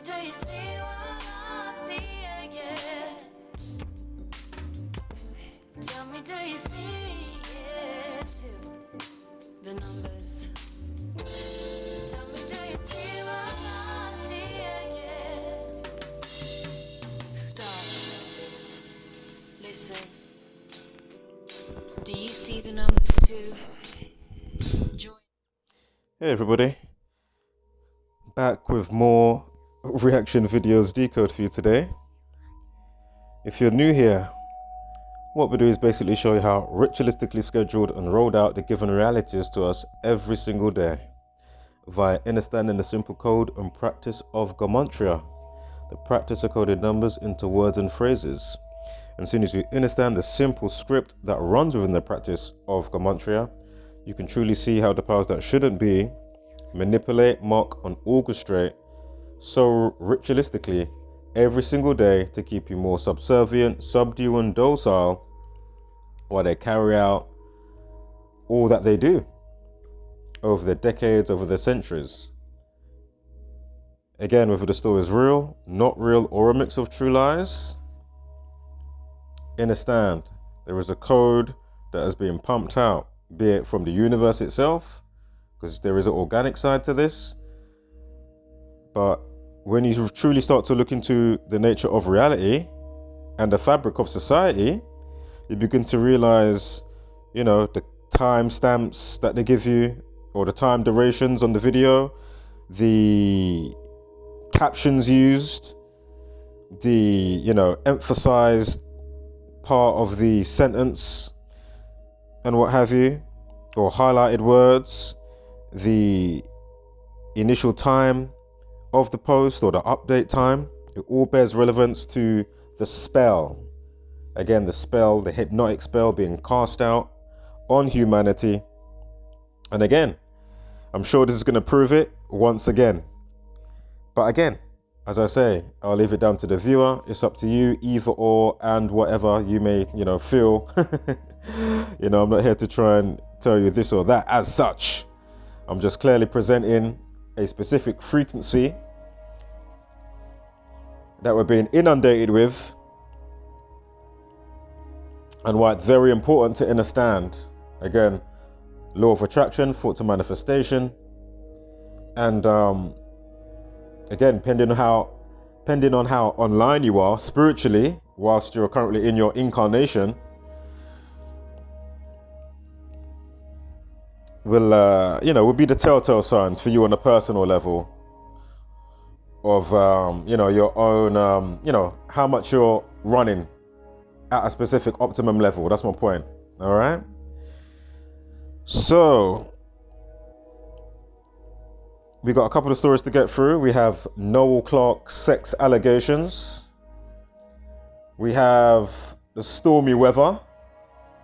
do you see what I see? Yeah. Tell me, do you see it too? The numbers. Tell me, do you see what I see? Yeah. Stop. Listen. Do you see the numbers too? Join. Hey everybody, back with more reaction videos decode for you today. If you're new here, what we do is basically show you how ritualistically scheduled and rolled out the given reality is to us every single day via understanding the simple code and practice of gematria, the practice of coding numbers into words and phrases. And as soon as you understand the simple script that runs within the practice of gematria, you can truly see how the powers that shouldn't be manipulate, mock, and orchestrate so ritualistically every single day to keep you more subservient, subdue, and docile while they carry out all that they do over the decades, over the centuries. Again, whether the story is real, not real, or a mix of true lies, understand there is a code that is being pumped out, be it from the universe itself, because there is an organic side to this. But when you truly start to look into the nature of reality and the fabric of society, you begin to realize, the time stamps that they give you, or the time durations on the video, the captions used, the, emphasized part of the sentence and what have you, or highlighted words, the initial time of the post or the update time. It all bears relevance to the spell. Again, the spell, the hypnotic spell being cast out on humanity. And again, I'm sure this is going to prove it once again. But again, as I say, I'll leave it down to the viewer. It's up to you, either or, and whatever you may, feel. I'm not here to try and tell you this or that as such. I'm just clearly presenting a specific frequency that we're being inundated with, and why it's very important to understand. Again, law of attraction, thought to manifestation, and again, depending on how online you are spiritually, whilst you're currently in your incarnation, will be the telltale signs for you on a personal level of your own, how much you're running at a specific optimum level. That's my point. All right. So we got a couple of stories to get through. We have Noel Clarke sex allegations. We have the stormy weather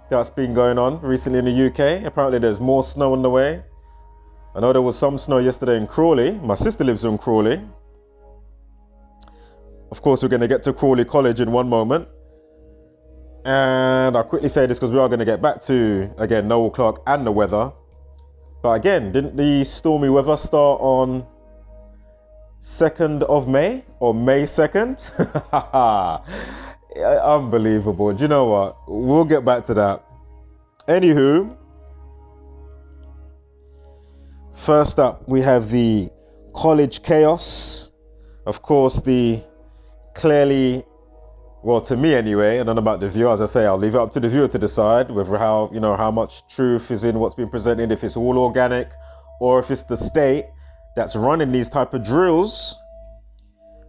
that's been going on recently in the UK. Apparently there's more snow on the way. I know there was some snow yesterday in Crawley. My sister lives in Crawley. Of course, we're going to get to Crawley College in one moment. And I'll quickly say this because we are going to get back to, again, Noel Clarke and the weather. But again, didn't the stormy weather start on 2nd of May or May 2nd? Unbelievable. Do you know what? We'll get back to that. Anywho, first up, we have the college chaos. Of course, the clearly, well, to me anyway, I don't know about the viewer. As I say, I'll leave it up to the viewer to decide whether how much truth is in what's being presented, if it's all organic, or if it's the state that's running these type of drills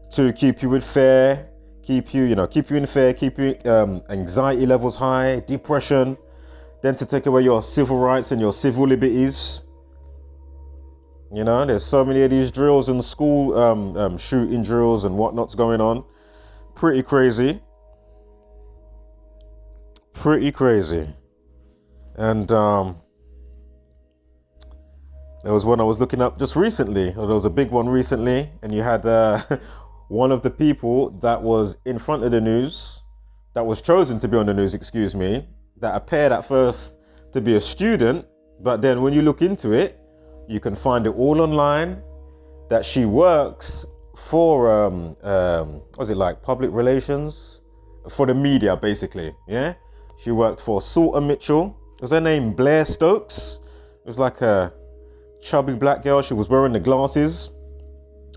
to keep you with fear, keep you in fear, keep you anxiety levels high, depression, then to take away your civil rights and your civil liberties. There's so many of these drills in school, shooting drills and whatnot's going on. Pretty crazy. And there was one I was looking up just recently. There was a big one recently, and you had one of the people that was in front of the news, that was chosen to be on the news, that appeared at first to be a student, but then when you look into it, you can find it all online, that she works for what was it, like public relations for the media, basically. Yeah, she worked for Salt and Mitchell. Was her name Blair Stokes? It was like a chubby black girl. She was wearing the glasses.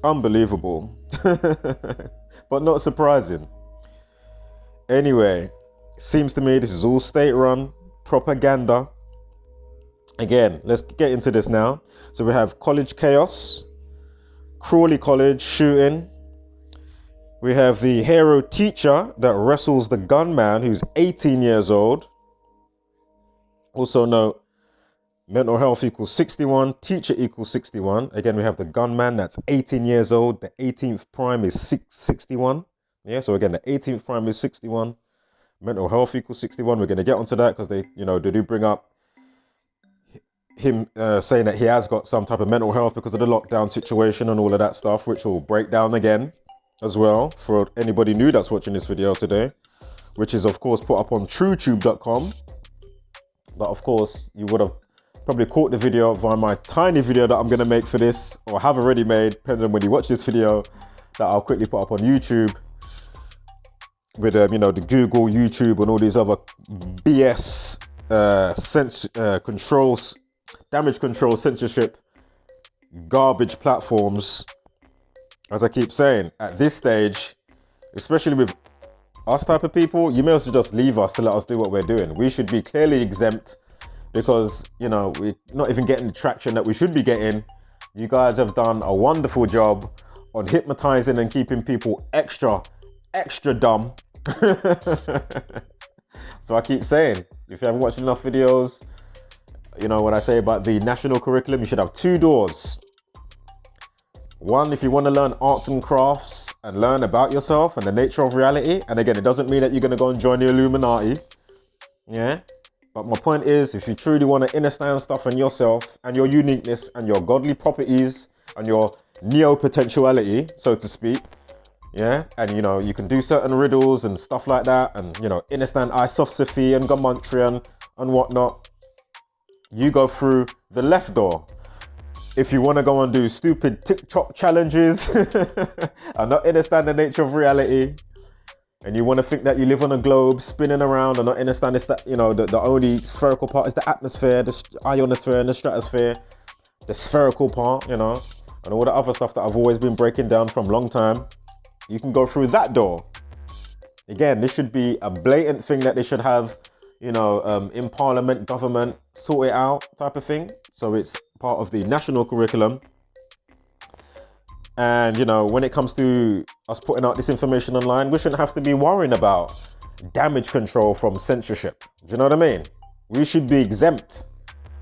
Unbelievable. But not surprising. Anyway, seems to me this is all state-run propaganda. Again, let's get into this now. So we have college chaos, Crawley College shooting. We have the hero teacher that wrestles the gunman who's 18 years old. Also note, mental health equals 61, teacher equals 61. Again, we have the gunman that's 18 years old. The 18th prime is 61. Yeah, so again, the 18th prime is 61. Mental health equals 61. We're going to get onto that because they do bring up him saying that he has got some type of mental health because of the lockdown situation and all of that stuff, which will break down again as well for anybody new that's watching this video today, which is of course put up on truetube.com. But of course, you would have probably caught the video via my tiny video that I'm going to make for this, or have already made, depending on when you watch this video, that I'll quickly put up on YouTube with the Google, YouTube, and all these other BS controls, damage control, censorship, garbage platforms. As I keep saying, at this stage, especially with us type of people, you may as well just leave us to let us do what we're doing. We should be clearly exempt because, we're not even getting the traction that we should be getting. You guys have done a wonderful job on hypnotizing and keeping people extra dumb. So I keep saying, if you haven't watched enough videos, when I say about the national curriculum, you should have two doors. One, if you want to learn arts and crafts and learn about yourself and the nature of reality. And again, it doesn't mean that you're going to go and join the Illuminati. Yeah. But my point is, if you truly want to understand stuff in yourself and your uniqueness and your godly properties and your neo-potentiality, so to speak, yeah, and you can do certain riddles and stuff like that, and understand isopsephy and gematria and whatnot, you go through the left door. If you want to go and do stupid TikTok challenges and not understand the nature of reality, and you want to think that you live on a globe spinning around and not understand this, that the only spherical part is the atmosphere, the ionosphere and the stratosphere, the spherical part, and all the other stuff that I've always been breaking down from long time, you can go through that door. Again, this should be a blatant thing that they should have, in parliament, government, sort it out type of thing. So it's part of the national curriculum. And, when it comes to us putting out this information online, we shouldn't have to be worrying about damage control from censorship. Do you know what I mean? We should be exempt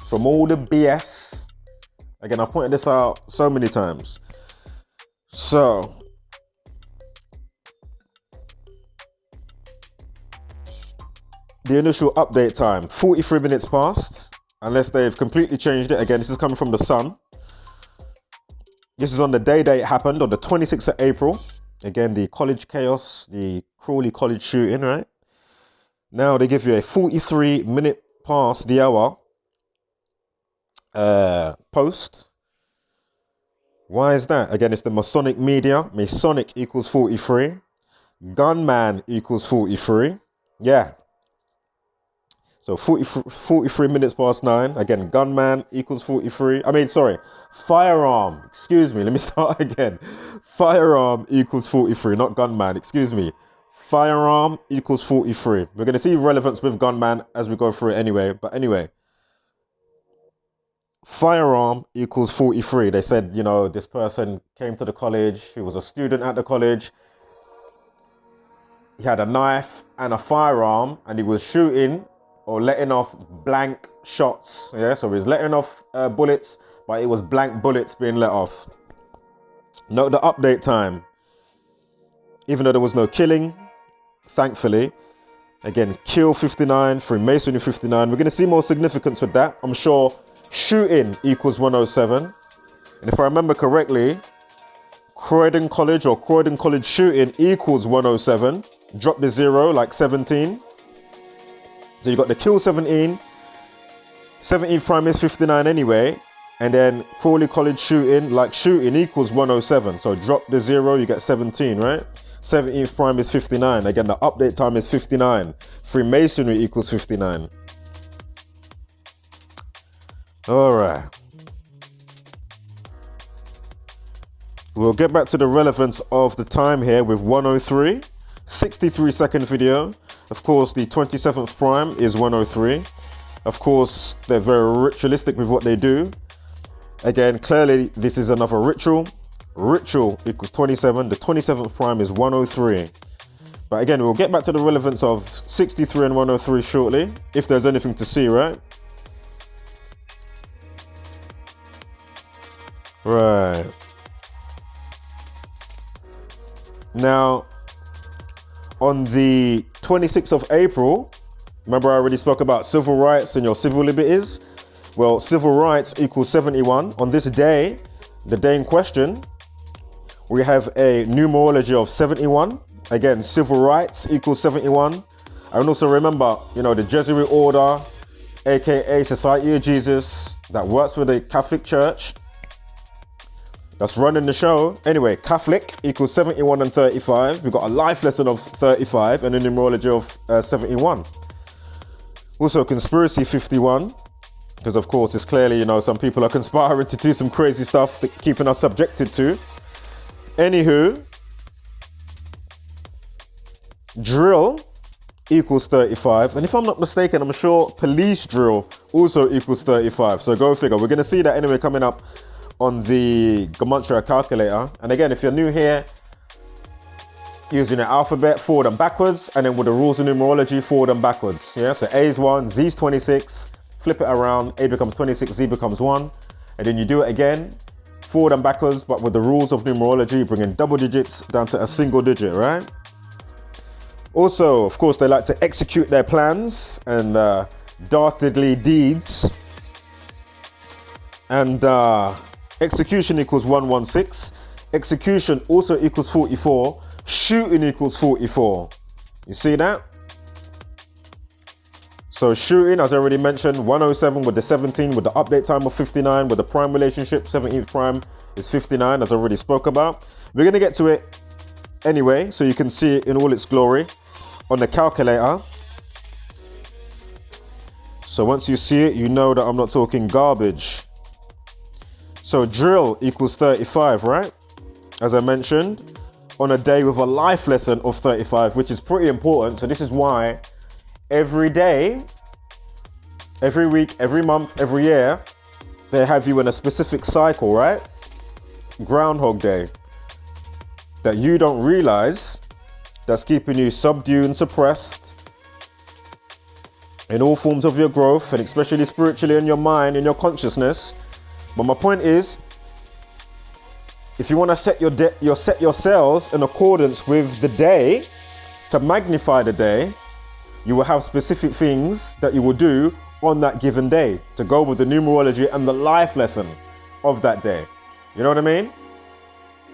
from all the BS. Again, I've pointed this out so many times. So, the initial update time, 43 minutes past, unless they've completely changed it. Again, this is coming from the Sun. This is on the day that it happened, on the 26th of April. Again, the college chaos, the Crawley College shooting, right? Now they give you a 43 minute past the hour post. Why is that? Again, it's the Masonic media. Masonic equals 43. Gunman equals 43. Yeah. So 43 minutes past 9. Again, gunman equals 43. Firearm. Excuse me. Let me start again. Firearm equals 43, not gunman. Excuse me. Firearm equals 43. We're going to see relevance with gunman as we go through it anyway. But anyway, firearm equals 43. They said, this person came to the college. He was a student at the college. He had a knife and a firearm and he was shooting or letting off blank shots. Yeah, so he's letting off bullets, but it was blank bullets being let off. Note the update time. Even though there was no killing, thankfully. Again, kill 59, Freemasonry 59. We're going to see more significance with that. I'm sure shooting equals 107. And if I remember correctly, Croydon College or Croydon College shooting equals 107. Drop the 0 like 17. So you got the kill 17. 17th prime is 59 anyway. And then Crawley College shooting, like shooting equals 107. So drop the 0, you get 17, right? 17th prime is 59. Again, the update time is 59. Freemasonry equals 59. All right. We'll get back to the relevance of the time here with 103. 63-second video. Of course, the 27th prime is 103. Of course, they're very ritualistic with what they do. Again, clearly, this is another ritual. Ritual equals 27. The 27th prime is 103. But again, we'll get back to the relevance of 63 and 103 shortly, if there's anything to see, right? Right. Now, on the 26th of April, remember I already spoke about civil rights and your civil liberties? Well, civil rights equals 71. On this day, the day in question, we have a numerology of 71. Again, civil rights equals 71. And also remember, the Jesuit order, aka Society of Jesus, that works for the Catholic Church, that's running the show. Anyway, Catholic equals 71 and 35. We've got a life lesson of 35 and a numerology of 71. Also, conspiracy 51. Because of course, it's clearly, some people are conspiring to do some crazy stuff that keeping us subjected to. Anywho, drill equals 35. And if I'm not mistaken, I'm sure police drill also equals 35. So go figure. We're going to see that anyway coming up on the Gematria calculator. And again, if you're new here, using the alphabet forward and backwards, and then with the rules of numerology forward and backwards. Yeah, so A is 1, Z is 26, flip it around, A becomes 26, Z becomes 1. And then you do it again, forward and backwards, but with the rules of numerology, bringing double digits down to a single digit, right? Also, of course, they like to execute their plans and dastardly deeds. And execution equals 116. Execution also equals 44. Shooting equals 44. You see that? So shooting, as I already mentioned, 107 with the 17, with the update time of 59, with the prime relationship, 17th prime is 59, as I already spoke about. We're going to get to it anyway, so you can see it in all its glory on the calculator. So once you see it, you know that I'm not talking garbage. So drill equals 35, right? As I mentioned, on a day with a life lesson of 35, which is pretty important. So this is why every day, every week, every month, every year, they have you in a specific cycle, right? Groundhog Day. That you don't realize, that's keeping you subdued and suppressed in all forms of your growth, and especially spiritually in your mind, in your consciousness. But my point is, if you want to set your cells in accordance with the day, to magnify the day, you will have specific things that you will do on that given day to go with the numerology and the life lesson of that day. You know what I mean?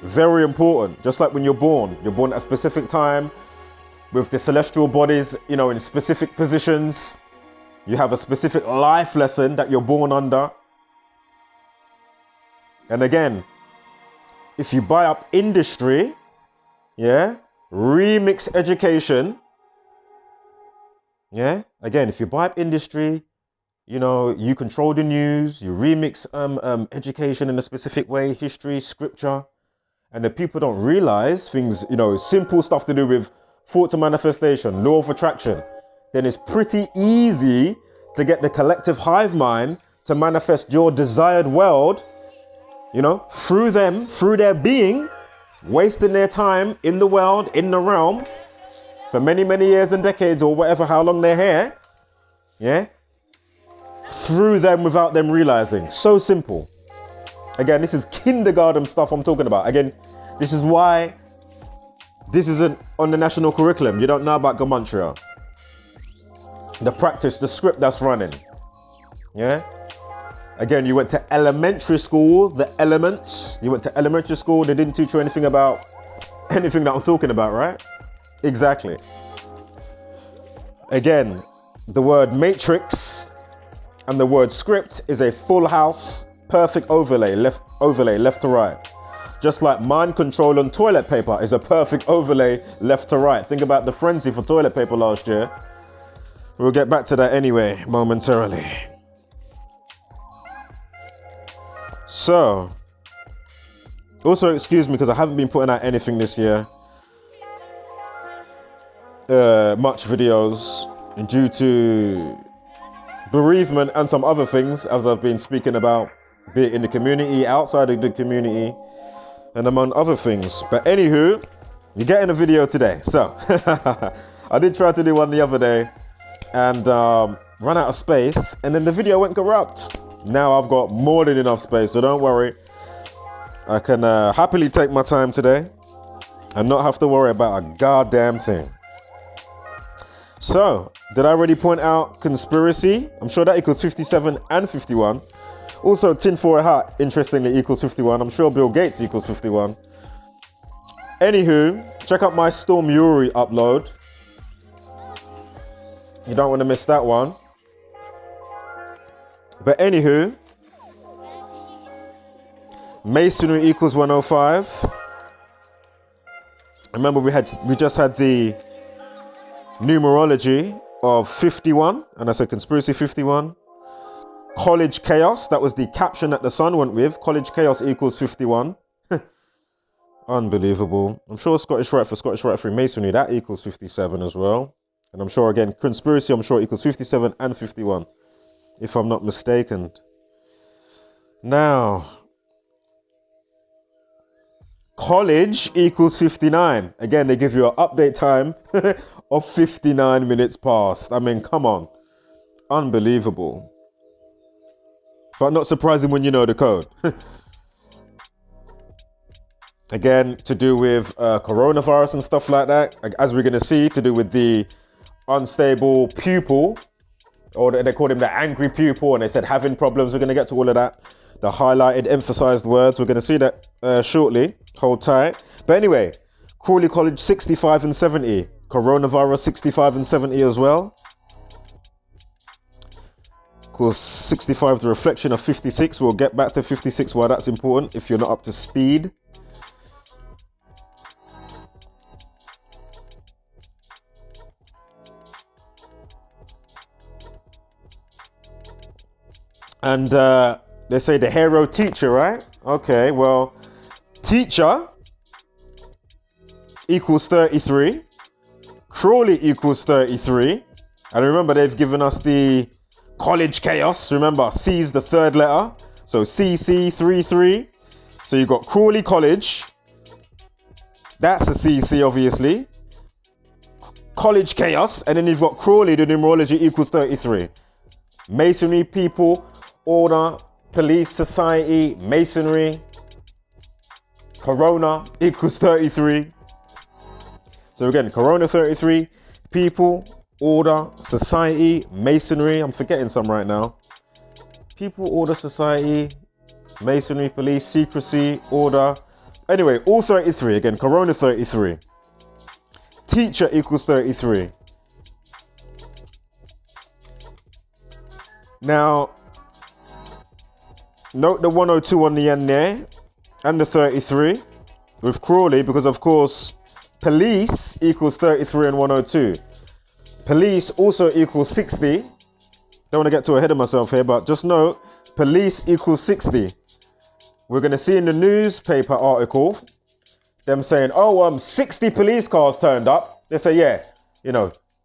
Very important. Just like when you're born at a specific time with the celestial bodies, in specific positions. You have a specific life lesson that you're born under. And again, if you buy up industry, remix education, again, if you buy up industry, you control the news, you remix education in a specific way, history, scripture, and the people don't realize things, simple stuff to do with thought to manifestation, law of attraction, then it's pretty easy to get the collective hive mind to manifest your desired world, through them, through their being, wasting their time in the world, in the realm, for many, many years and decades, or whatever, how long they're here, through them without them realizing. So simple. Again, this is kindergarten stuff I'm talking about. Again, this is why this isn't on the national curriculum. You don't know about Gematria. The practice, the script that's running. Again, you went to elementary school, the elements. You went to elementary school, they didn't teach you anything about anything that I'm talking about, right? Exactly. Again, the word matrix and the word script is a full house perfect overlay left to right. Just like mind control on toilet paper is a perfect overlay left to right. Think about the frenzy for toilet paper last year. We'll get back to that anyway, momentarily. So, also excuse me because I haven't been putting out anything this year. Much videos due to bereavement and some other things, as I've been speaking about, be it in the community, outside of the community, and among other things. But anywho, you're getting a video today. So, I did try to do one the other day and ran out of space, and then the video went corrupt. Now I've got more than enough space, so don't worry. I can happily take my time today and not have to worry about a goddamn thing. So, did I already point out conspiracy? I'm sure that equals 57 and 51. Also, tinfoil hat, interestingly, equals 51. I'm sure Bill Gates equals 51. Anywho, check out my Storm Uri upload. You don't want to miss that one. But anywho, Masonry equals 105. Remember, we just had the numerology of 51, and I said conspiracy 51. College chaos, that was the caption that the Sun went with. College chaos equals 51. Unbelievable. I'm sure Scottish Rite for Scottish Rite Freemasonry, that equals 57 as well. And I'm sure, again, conspiracy, I'm sure equals 57 and 51, if I'm not mistaken. Now, college equals 59. Again, they give you an update time of 59 minutes past. I mean, come on. Unbelievable. But not surprising when you know the code. Again, to do with coronavirus and stuff like that. As we're going to see, to do with the unstable pupil. Or they called him the angry pupil. And they said having problems. We're going to get to all of that. The highlighted, emphasized words. We're going to see that shortly. Hold tight. But anyway, Crawley College 65 and 70. Coronavirus 65 and 70 as well. Of course, 65 the reflection of 56. We'll get back to 56 why that's important if you're not up to speed. And they say the hero teacher, right? Okay, well, teacher equals 33. Crawley equals 33. And remember, they've given us the college chaos. Remember, C is the third letter. So CC33. So you've got Crawley College. That's a CC, obviously. College chaos. And then you've got Crawley, the numerology equals 33. Masonry, people, order, police, society, masonry. Corona equals 33. So again, Corona 33, people, order, society, masonry. I'm forgetting some right now. People, order, society, masonry, police, secrecy, order. Anyway, all 33. Again, Corona 33. Teacher equals 33. Now, note the 102 on the end there and the 33 with Crawley because, of course, police equals 33 and 102. Police also equals 60. Don't want to get too ahead of myself here, but just note, police equals 60. We're going to see in the newspaper article them saying, 60 police cars turned up. They say, yeah,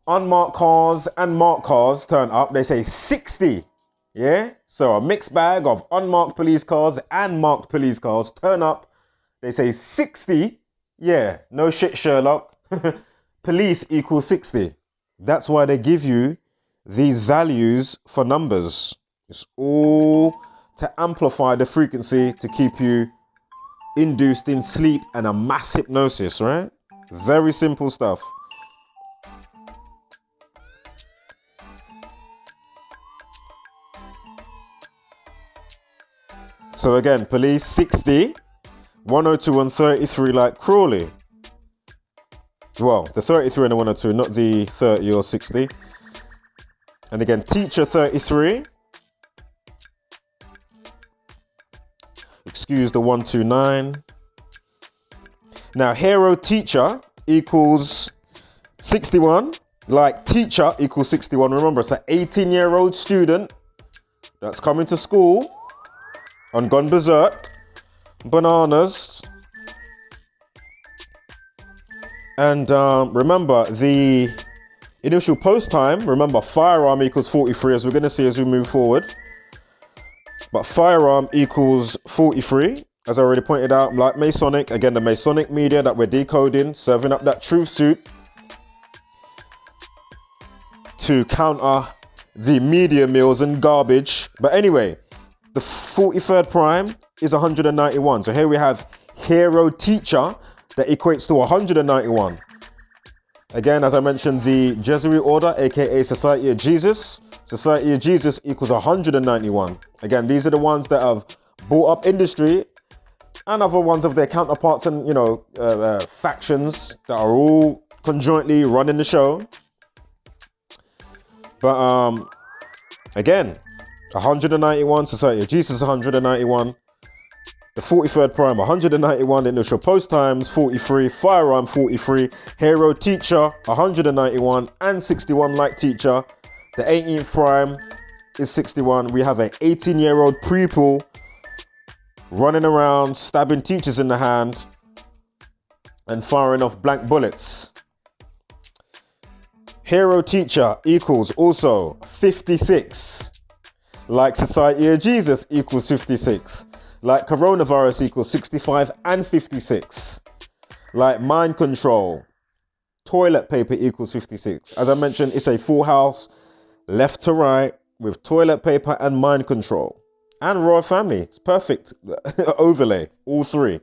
unmarked cars and marked cars turn up. They say 60. Yeah, so a mixed bag of unmarked police cars and marked police cars turn up. They say 60. Yeah, no shit, Sherlock. Police equals 60. That's why they give you these values for numbers. It's all to amplify the frequency to keep you induced in sleep and a mass hypnosis, right? Very simple stuff. So again, police 60, 102 and 33 like Crawley. Well, the 33 and the 102, not the 30 or 60. And again, teacher 33. Excuse the 129. Now, hero teacher equals 61. Like teacher equals 61. Remember, it's an 18-year-old student that's coming to school and gone berserk. Bananas. And remember, the initial post time, remember, firearm equals 43, as we're going to see as we move forward. But firearm equals 43, as I already pointed out, like Masonic. Again, the Masonic media that we're decoding, serving up that truth suit to counter the media mills and garbage. But anyway, the 43rd prime is 191. So here we have hero teacher that equates to 191. Again, as I mentioned, the Jesuit order, aka Society of Jesus. Society of Jesus equals 191. Again, these are the ones that have bought up industry and other ones of their counterparts and, factions that are all conjointly running the show. But again, 191, Society of Jesus 191. The 43rd prime 191, initial post times 43, firearm 43, hero teacher 191 and 61 like teacher. The 18th prime is 61. We have an 18-year-old pupil running around, stabbing teachers in the hand and firing off blank bullets. Hero teacher equals also 56. Like Society of Jesus equals 56. Like coronavirus equals 65 and 56. Like mind control, toilet paper equals 56. As I mentioned, it's a full house, left to right, with toilet paper and mind control. And royal family. It's perfect. Overlay, all three.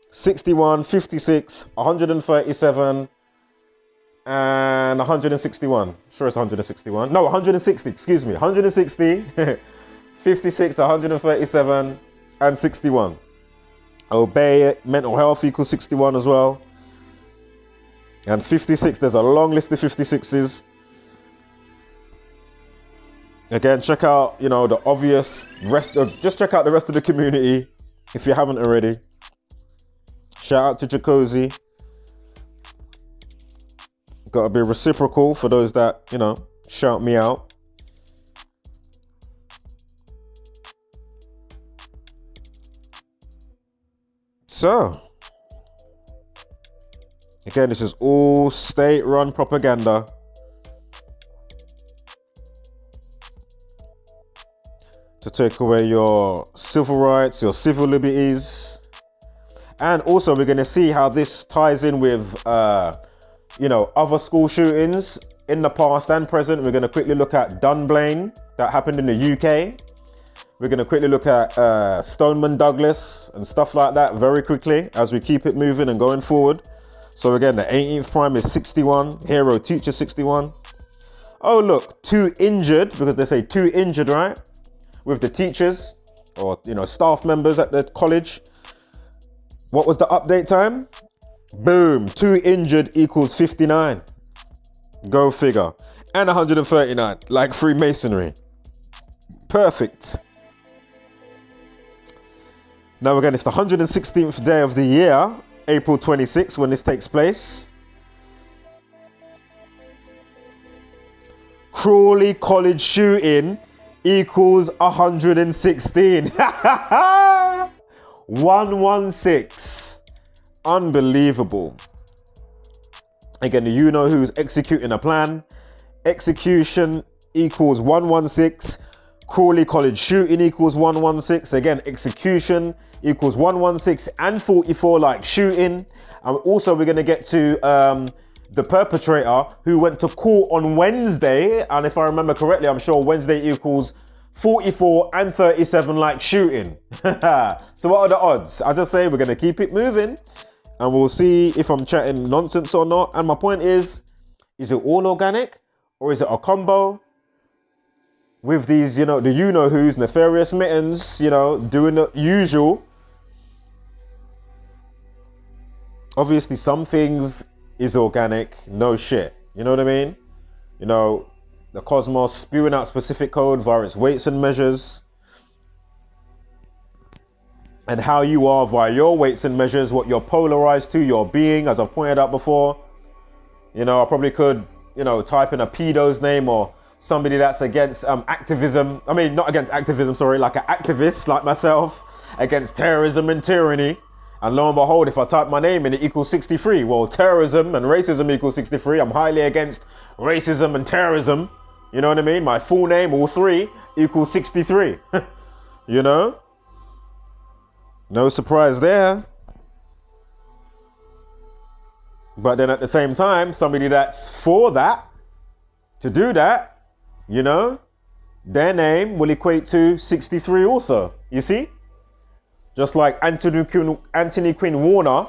61, 56, 137, and 161. Sure, it's 161. No, 160, excuse me. 160. 56, 137, and 61. Obey mental health equals 61 as well. And 56, there's a long list of 56s. Again, check out, the obvious just check out the rest of the community if you haven't already. Shout out to Jacuzzi. Gotta be reciprocal for those that, shout me out. So, again, this is all state-run propaganda. To take away your civil rights, your civil liberties. And also, we're going to see how this ties in with, other school shootings in the past and present. We're going to quickly look at Dunblane that happened in the UK. We're going to quickly look at Stoneman Douglas and stuff like that very quickly as we keep it moving and going forward. So again, the 18th prime is 61. Hero teacher 61. Oh, look, 2 injured, because they say 2 injured, right? With the teachers or, staff members at the college. What was the update time? Boom, 2 injured equals 59. Go figure. And 139, like Freemasonry. Perfect. Now again, it's the 116th day of the year, April 26th, when this takes place. Crawley College shooting equals 116. 116. Unbelievable. Again, you know who's executing a plan. Execution equals 116. Crawley College shooting equals 116. Again, execution equals 116 and 44 like shooting. And also we're going to get to the perpetrator who went to court on Wednesday. And if I remember correctly, I'm sure Wednesday equals 44 and 37 like shooting. So what are the odds? As I say, we're going to keep it moving and we'll see if I'm chatting nonsense or not. And my point is it all organic or is it a combo with these, the who's nefarious mittens, doing the usual? Obviously, some things is organic, no shit. You know what I mean? The cosmos spewing out specific code via its weights and measures. and how you are via your weights and measures, what you're polarized to, your being, as I've pointed out before. You know, I probably could, you know, type in a pedo's name or somebody that's against activism. I mean, not against activism, sorry, like an activist like myself against terrorism and tyranny. And lo and behold, if I type my name in, it equals 63. Well, terrorism and racism equals 63. I'm highly against racism and terrorism. You know what I mean? My full name, all three, equals 63. You know? No surprise there. But then at the same time, somebody that's for that, to do that, you know, their name will equate to 63 also. You see? Just like Anthony Quinn Warner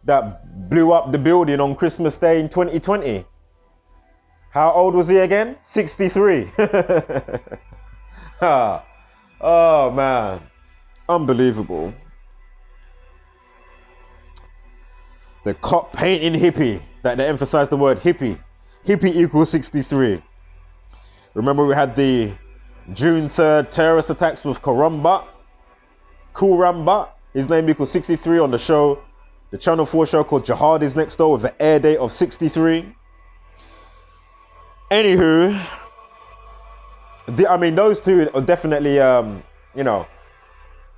that blew up the building on Christmas Day in 2020. How old was he again? 63. Oh, man. Unbelievable. The cop painting hippie, that they emphasize the word hippie. Hippie equals 63. Remember we had the June 3rd terrorist attacks with Kuramba. His name equals 63 on the show. The Channel 4 show called Jihad is next door with an air date of 63. Anywho, I mean, those two are definitely, you know,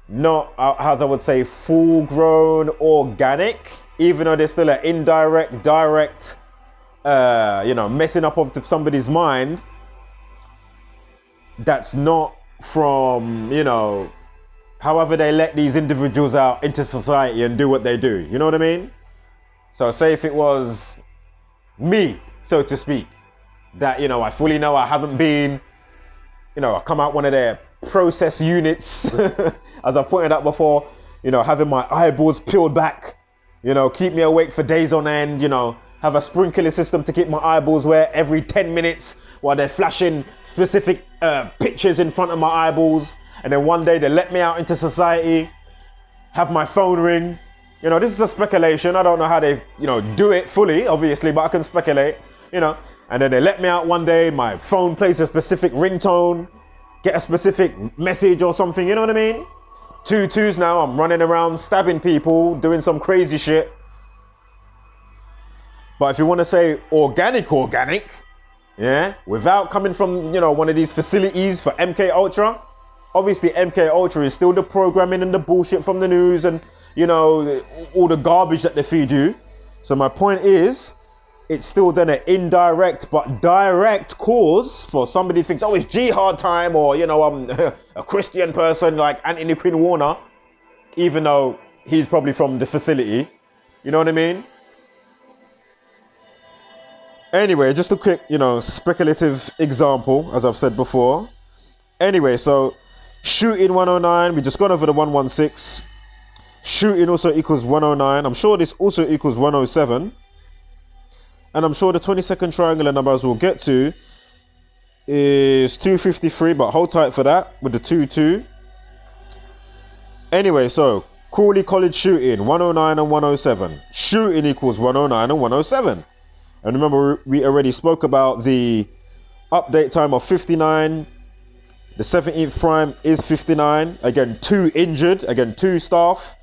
not, as I would say, full-grown organic, even though they're still an indirect, direct, you know, messing up of somebody's mind. That's not from, you know, however they let these individuals out into society and do what they do. You know what I mean? So say if it was me, so to speak, that, you know, I fully know I haven't been, you know, I come out one of their process units, as I pointed out before, you know, having my eyeballs peeled back, you know, keep me awake for days on end, you know, have a sprinkler system to keep my eyeballs wet every 10 minutes while they're flashing specific pictures in front of my eyeballs. And then one day they let me out into society, have my phone ring. You know, this is a speculation. I don't know how they, you know, do it fully, obviously, but I can speculate, you know. And then they let me out one day, my phone plays a specific ringtone, get a specific message or something, you know what I mean? 2-2s now, I'm running around stabbing people, doing some crazy shit. But if you want to say organic, yeah, without coming from, you know, one of these facilities for MK Ultra, obviously MK Ultra is still the programming and the bullshit from the news and, you know, all the garbage that they feed you. So my point is, it's still then an indirect but direct cause for somebody who thinks, oh, it's jihad time, or, you know, I'm a Christian person like Anthony Quinn Warner, even though he's probably from the facility. You know what I mean? Anyway, just a quick, you know, speculative example, as I've said before. Anyway, so shooting 109, we just gone over the 116. Shooting also equals 109. I'm sure this also equals 107. And I'm sure the 22nd triangular numbers we'll get to is 253, but hold tight for that with the 2-2. Anyway, so Crawley College shooting, 109 and 107. Shooting equals 109 and 107. And remember, we already spoke about the update time of 59. The 17th prime is 59. Again, 2 injured. Again, 2 staff.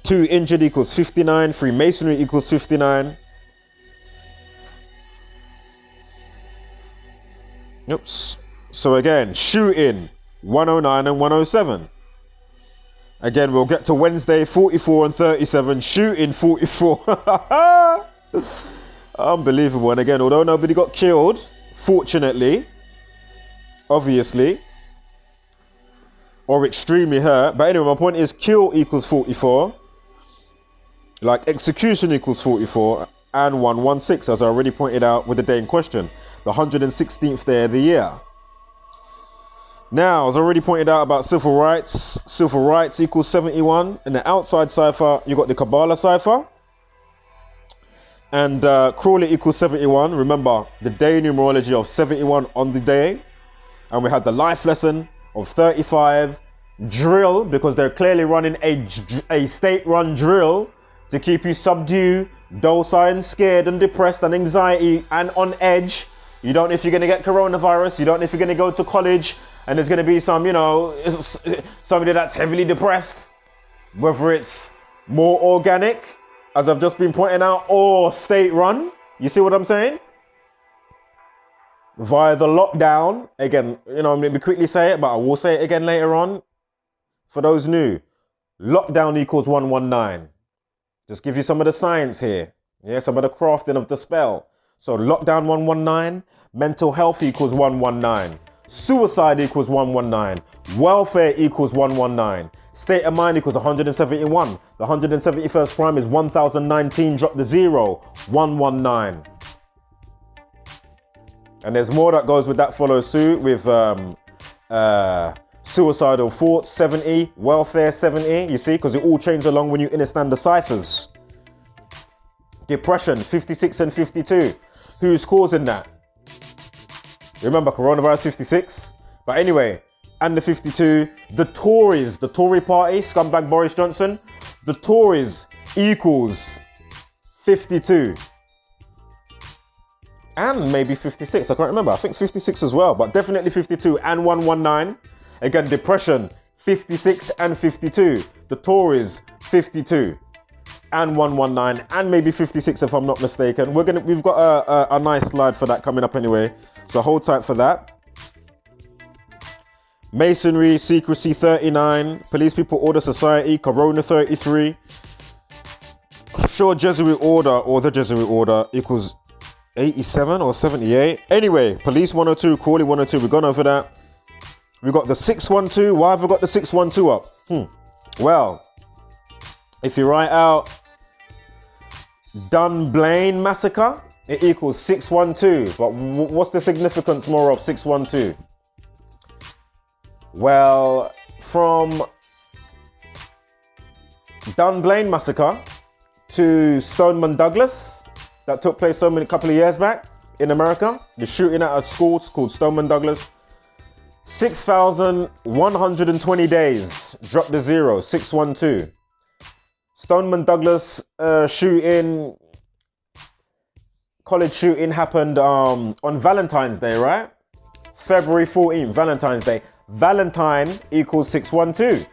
2 injured equals 59. Freemasonry equals 59. Oops. So again, shooting 109 and 107. Again, we'll get to Wednesday, 44 and 37. Shooting 44. Unbelievable. And again, although nobody got killed, fortunately, obviously, or extremely hurt. But anyway, my point is kill equals 44. Like execution equals 44 and 116, as I already pointed out with the day in question, the 116th day of the year. Now, as I already pointed out about civil rights equals 71. In the outside cipher, you got the Kabbalah cipher. And Crawley equals 71. Remember, the day numerology of 71 on the day. And we had the life lesson of 35. Drill, because they're clearly running a state-run drill to keep you subdued, docile and scared and depressed and anxiety and on edge You don't know if you're going to get coronavirus. You don't know if you're going to go to college and there's going to be some, somebody that's heavily depressed. Whether it's more organic, as I've just been pointing out, or state run. You see what I'm saying? Via the lockdown. Again, I'm going to quickly say it, but I will say it again later on. For those new, lockdown equals 119. Just give you some of the science here. Yeah, some of the crafting of the spell. So lockdown 119, mental health equals 119, suicide equals 119, welfare equals 119, state of mind equals 171. The 171st prime is 1019, drop the 0, 119. And there's more that goes with that follow suit with suicidal thoughts 70, welfare 70, you see, because it all changes along when you understand the ciphers. Depression 56 and 52. Who's causing that? Remember coronavirus 56? But anyway, and the 52, the Tories, the Tory party, scumbag Boris Johnson, the Tories equals 52. And maybe 56, I can't remember. I think 56 as well, but definitely 52 and 119. Again, depression, 56 and 52. The Tories, 52 and 119 and maybe 56 if I'm not mistaken. We've got a nice slide for that coming up anyway. So hold tight for that. Masonry, secrecy 39, police people order society, corona 33. I'm sure Jesuit order or the Jesuit order equals 87 or 78. Anyway, police 102, Crawley 102, we've gone over that. We got the 612. Why have we got the 612 up? Well, if you write out Dunblane massacre, it equals 612. But what's the significance more of 612? Well, from Dunblane massacre to Stoneman Douglas, that took place a couple of years back in America, the shooting at a school called Stoneman Douglas. 6,120 days, drop the 0, 612. Stoneman Douglas college shooting happened on Valentine's Day, right? February 14th, Valentine's Day. Valentine equals 612.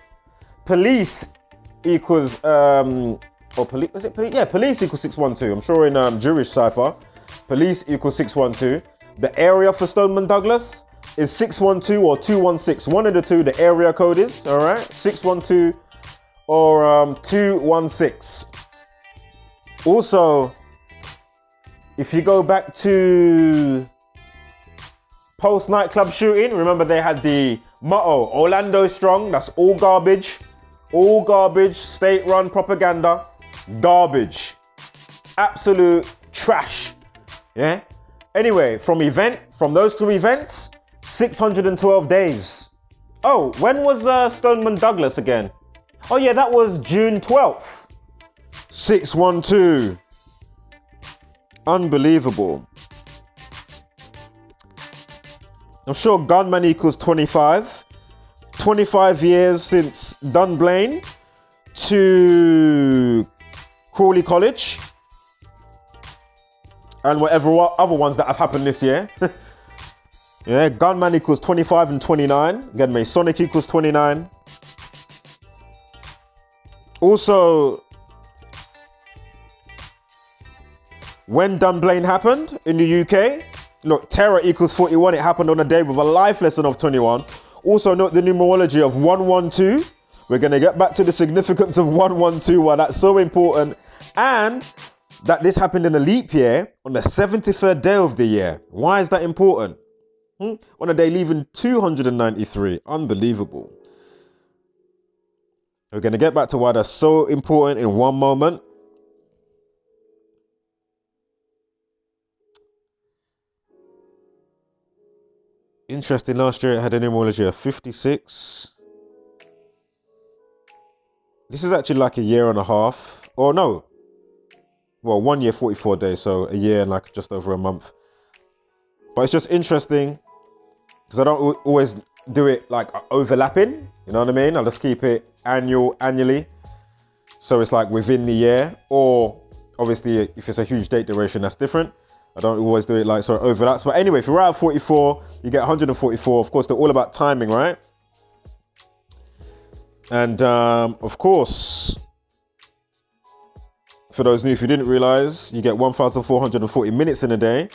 Police equals, police equals 612. I'm sure in Jewish cipher, police equals 612. The area for Stoneman Douglas is 612 or 216. One of the two, the area code is, all right? 612 or 216. Also, if you go back to post nightclub shooting, remember they had the motto, Orlando strong, that's all garbage, state-run propaganda, garbage, absolute trash, yeah? Anyway, from those two events, 612 days. Oh, when was Stoneman Douglas again? Oh yeah, that was June 12th. 612. Unbelievable. I'm sure gunman equals 25. 25 years since Dunblane to Crawley College. And whatever other ones that have happened this year. Yeah, gunman equals 25 and 29. Again, Masonic equals 29. Also, when Dunblane happened in the UK, look, terror equals 41. It happened on a day with a life lesson of 21. Also note the numerology of 112. We're going to get back to the significance of 112, why that's so important. And that this happened in a leap year on the 73rd day of the year. Why is that important? On a day leaving 293. Unbelievable. We're going to get back to why that's so important in one moment. Interesting, last year it had a numerology of 56. This is actually like a year and a half. Or no. Well, 1 year, 44 days. So a year and like just over a month. But it's just interesting because I don't always do it like overlapping. You know what I mean? I'll just keep it annually. So it's like within the year. Or obviously if it's a huge date duration, that's different. I don't always do it like so it overlaps. But anyway, if you're out of 44, you get 144. Of course, they're all about timing, right? And of course, for those new, if you didn't realize, you get 1,440 minutes in a day.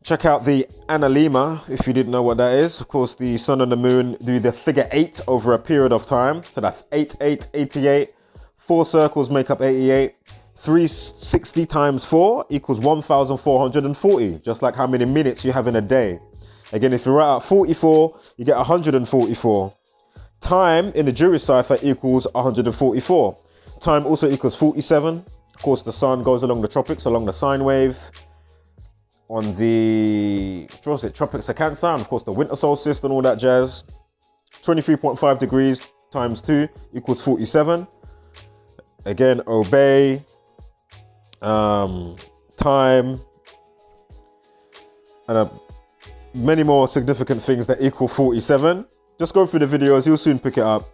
Check out the analemma if you didn't know what that is. Of course, the sun and the moon do the figure 8 over a period of time. So that's 8, 8, 88. 4 circles make up 88. 360 times 4 equals 1,440. Just like how many minutes you have in a day. Again, if you're out at 44, you get 144. Time in the Jewish cipher equals 144. Time also equals 47. Of course, the sun goes along the tropics, along the sine wave. On the, what's it, tropics of Cancer, and of course the winter solstice and all that jazz. 23.5 degrees times 2 equals 47. Again, obey, time, and many more significant things that equal 47. Just go through the videos, you'll soon pick it up.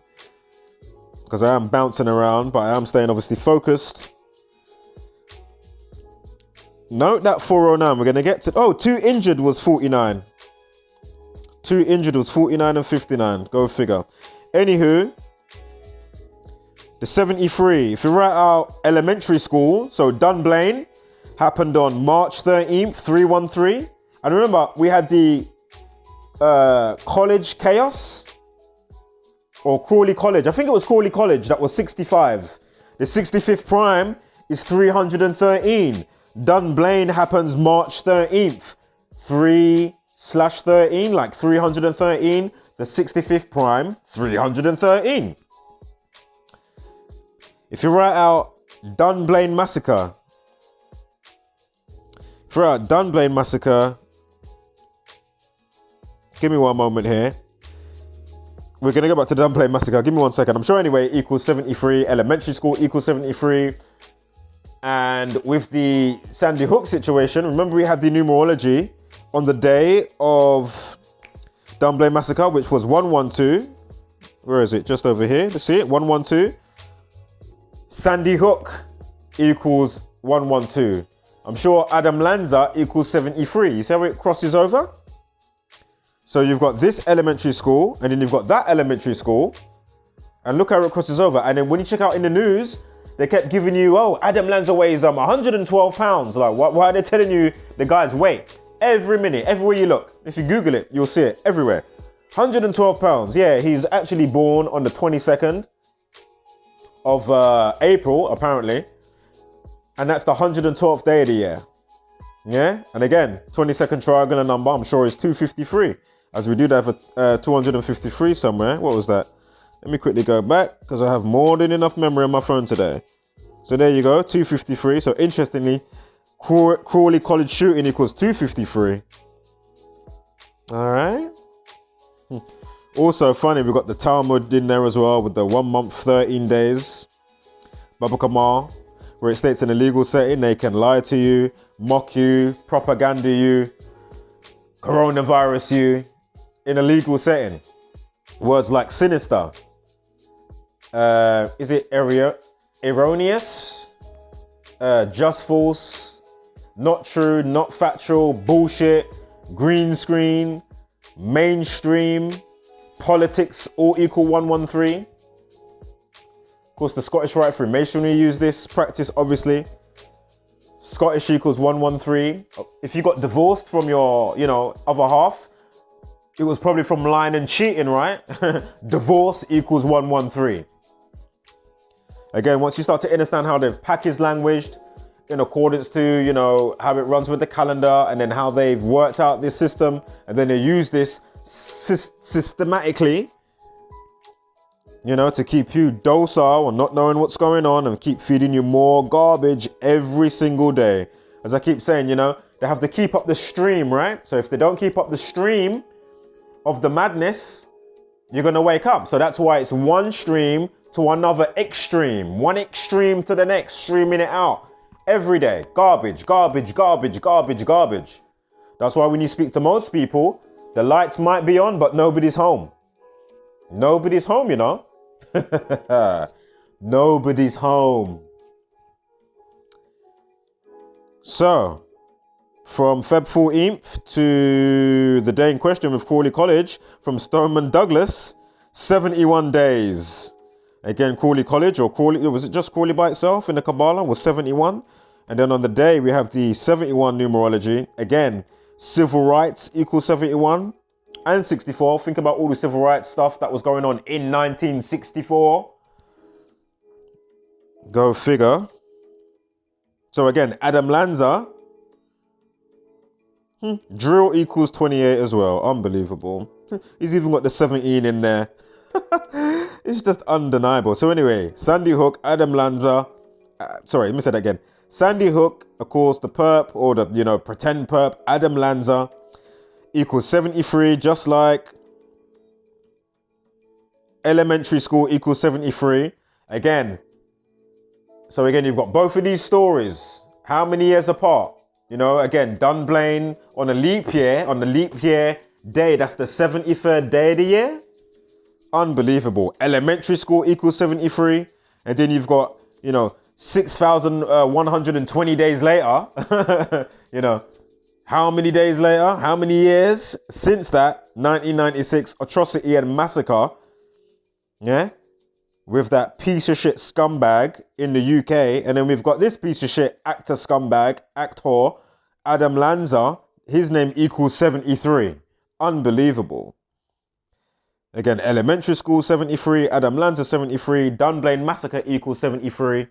Because I am bouncing around, but I am staying obviously focused. Note that 409, we're going to get to... Oh, 2 injured was 49. 2 injured was 49 and 59. Go figure. Anywho, the 73. If you write out elementary school, so Dunblane happened on March 13th, 313. And remember, we had the college chaos. Or Crawley College. I think it was Crawley College that was 65. The 65th prime is 313. Dunblane happens March 13th. 3/13, like 313. The 65th prime, 313. If you write out Dunblane Massacre. If you write out Dunblane Massacre. Give me one moment here. We're going to go back to the Dunblane Massacre. Give me 1 second. I'm sure anyway equals 73. Elementary school equals 73. And with the Sandy Hook situation, remember we had the numerology on the day of Dunblane Massacre, which was 112. Where is it? Just over here. Let's see it. 112. Sandy Hook equals 112. I'm sure Adam Lanza equals 73. You see how it crosses over? So you've got this elementary school, and then you've got that elementary school. And look how it crosses over. And then when you check out in the news, they kept giving you, oh, Adam Lanza weighs 112 pounds. Like, why are they telling you the guy's weight? Every minute, everywhere you look. If you Google it, you'll see it everywhere. 112 pounds. Yeah, he's actually born on the 22nd of April, apparently. And that's the 112th day of the year. Yeah? And again, 22nd triangular number, I'm sure is 253. As we do have a 253 somewhere. What was that? Let me quickly go back because I have more than enough memory on my phone today. So there you go, 253. So interestingly, Crawley College shooting equals 253. All right. Also funny, we've got the Talmud in there as well with the 1 month, 13 days. Baba Kamal, where it states in a legal setting, they can lie to you, mock you, propaganda you, coronavirus you in a legal setting. Words like sinister. Is it erroneous? Just false, not true, not factual, bullshit, green screen, mainstream, politics, all equal 113. Of course, the Scottish Rite Freemasonry use this practice, obviously. Scottish equals 113. If you got divorced from your, other half, it was probably from lying and cheating, right? Divorce equals 113. Again, once you start to understand how they've packaged language in accordance to, how it runs with the calendar and then how they've worked out this system and then they use this systematically, to keep you docile and not knowing what's going on and keep feeding you more garbage every single day. As I keep saying, they have to keep up the stream, right? So if they don't keep up the stream of the madness, you're going to wake up. So that's why it's one stream to another extreme, one extreme to the next, streaming it out every day. Garbage, garbage, garbage, garbage, garbage. That's why when you speak to most people, the lights might be on, but nobody's home. Nobody's home, Nobody's home. So, from Feb 14th to the day in question with Crawley College from Stoneman Douglas, 71 days. Again, Crawley College, or Crawley, was it just Crawley by itself in the Kabbalah, was 71. And then on the day, we have the 71 numerology. Again, civil rights equals 71 and 64. Think about all the civil rights stuff that was going on in 1964. Go figure. So again, Adam Lanza. Drill equals 28 as well. Unbelievable. He's even got the 17 in there. It's just undeniable. So anyway, Sandy Hook, Adam Lanza. Sorry, let me say that again. Sandy Hook, of course, the perp, or the, pretend perp, Adam Lanza, equals 73, just like elementary school equals 73. Again, so again, you've got both of these stories. How many years apart? Again, Dunblane on the leap year day, that's the 73rd day of the year. Unbelievable. Elementary school equals 73. And then you've got, 6,120 days later. How many days later? How many years since that 1996 atrocity and massacre? Yeah? With that piece of shit scumbag in the UK. And then we've got this piece of shit actor, Adam Lanza. His name equals 73. Unbelievable. Again, elementary school 73, Adam Lanza 73, Dunblane massacre equals 73.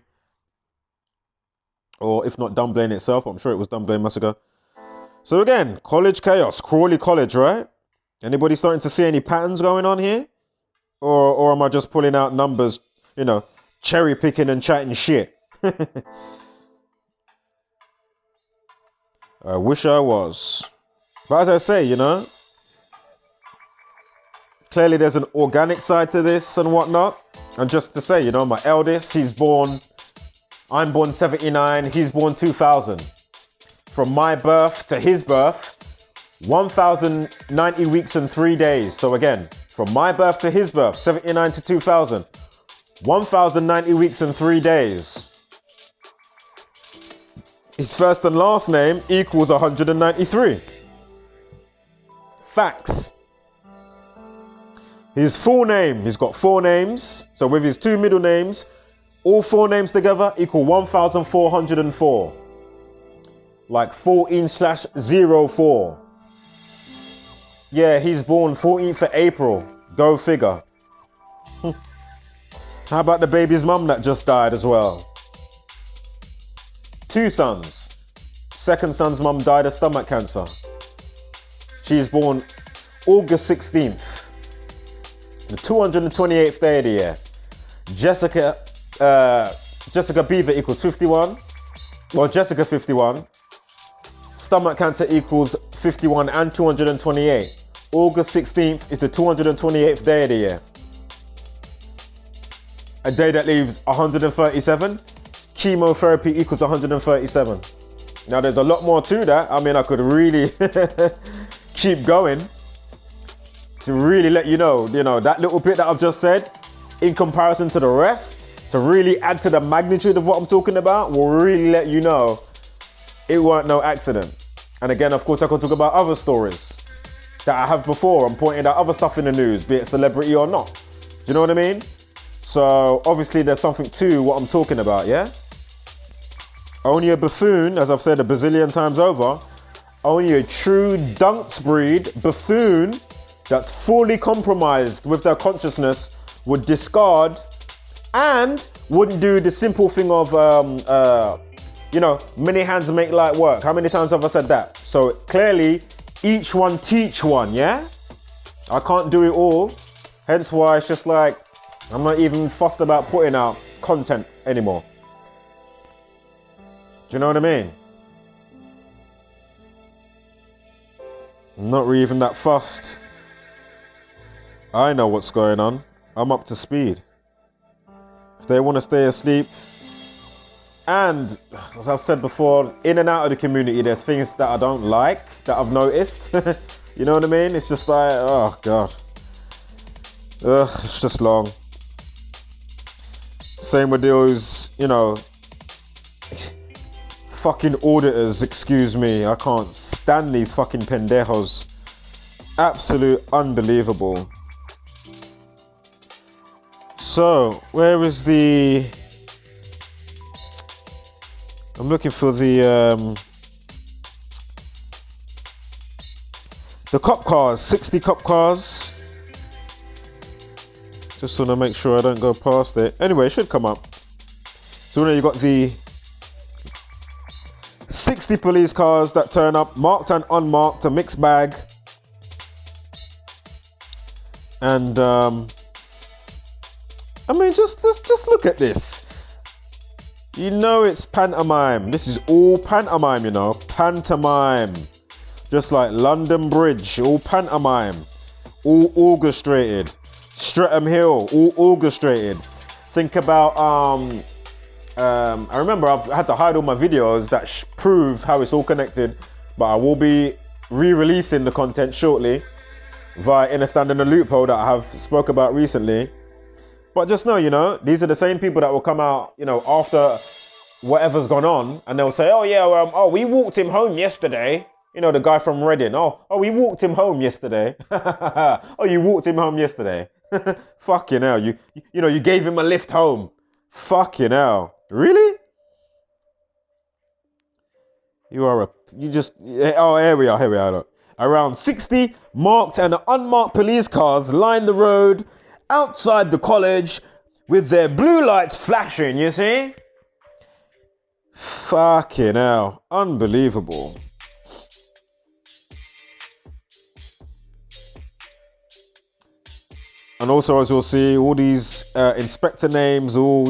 Or if not Dunblane itself, I'm sure it was Dunblane massacre. So again, college chaos, Crawley College, right? Anybody starting to see any patterns going on here? Or am I just pulling out numbers, cherry picking and chatting shit? I wish I was. But as I say, clearly there's an organic side to this and whatnot. And just to say, my eldest, I'm born 79, he's born 2000. From my birth to his birth, 1,090 weeks and 3 days. So again, from my birth to his birth, 79 to 2000, 1,090 weeks and 3 days. His first and last name equals 193. Facts. His full name, he's got 4 names. So with his 2 middle names, all 4 names together equal 1,404. Like 14/04. Yeah, he's born 14th of April. Go figure. How about the baby's mum that just died as well? 2 sons. Second son's mum died of stomach cancer. She's born August 16th. The 228th day of the year. Jessica Beaver equals 51. Well, Jessica 51. Stomach cancer equals 51 and 228. August 16th is the 228th day of the year. A day that leaves 137. Chemotherapy equals 137. Now there's a lot more to that. I mean, I could really keep going to really let you know, that little bit that I've just said in comparison to the rest, to really add to the magnitude of what I'm talking about, will really let you know it weren't no accident. And again, of course, I could talk about other stories that I have before. I'm pointing out other stuff in the news, be it celebrity or not. Do you know what I mean? So obviously there's something to what I'm talking about, yeah? Only a buffoon, as I've said a bazillion times over, only a true dunce breed buffoon that's fully compromised with their consciousness would discard and wouldn't do the simple thing of, many hands make light work. How many times have I said that? So clearly, each one teach one, yeah? I can't do it all. Hence why it's just like, I'm not even fussed about putting out content anymore. Do you know what I mean? I'm not really even that fussed. I know what's going on. I'm up to speed. If they want to stay asleep, and as I've said before, in and out of the community, there's things that I don't like, that I've noticed. You know what I mean? It's just like, oh God. It's just long. Same with those, fucking auditors, excuse me. I can't stand these fucking pendejos. Absolute unbelievable. So, where is the... I'm looking for the cop cars, 60 cop cars. Just want to make sure I don't go past it. Anyway, it should come up. So now you got the 60 police cars that turn up, marked and unmarked, a mixed bag. And I mean, just look at this. You know it's pantomime. This is all pantomime, you know, pantomime. Just like London Bridge, all pantomime, all orchestrated. Streatham Hill, all orchestrated. Think about I remember I've had to hide all my videos that prove how it's all connected, but I will be re-releasing the content shortly via Understanding the Loophole that I have spoke about recently. But just know, you know, these are the same people that will come out, you know, after whatever's gone on, and they'll say, oh yeah, we walked him home yesterday. You know, the guy from Reading. Oh, we walked him home yesterday. Oh, you walked him home yesterday. Fucking hell, you know, you gave him a lift home. Fucking hell. Really? Oh, here we are. Look. Around 60 marked and unmarked police cars line the road outside the college with their blue lights flashing, you see? Fucking hell. Unbelievable. And also, as you'll see, all these inspector names all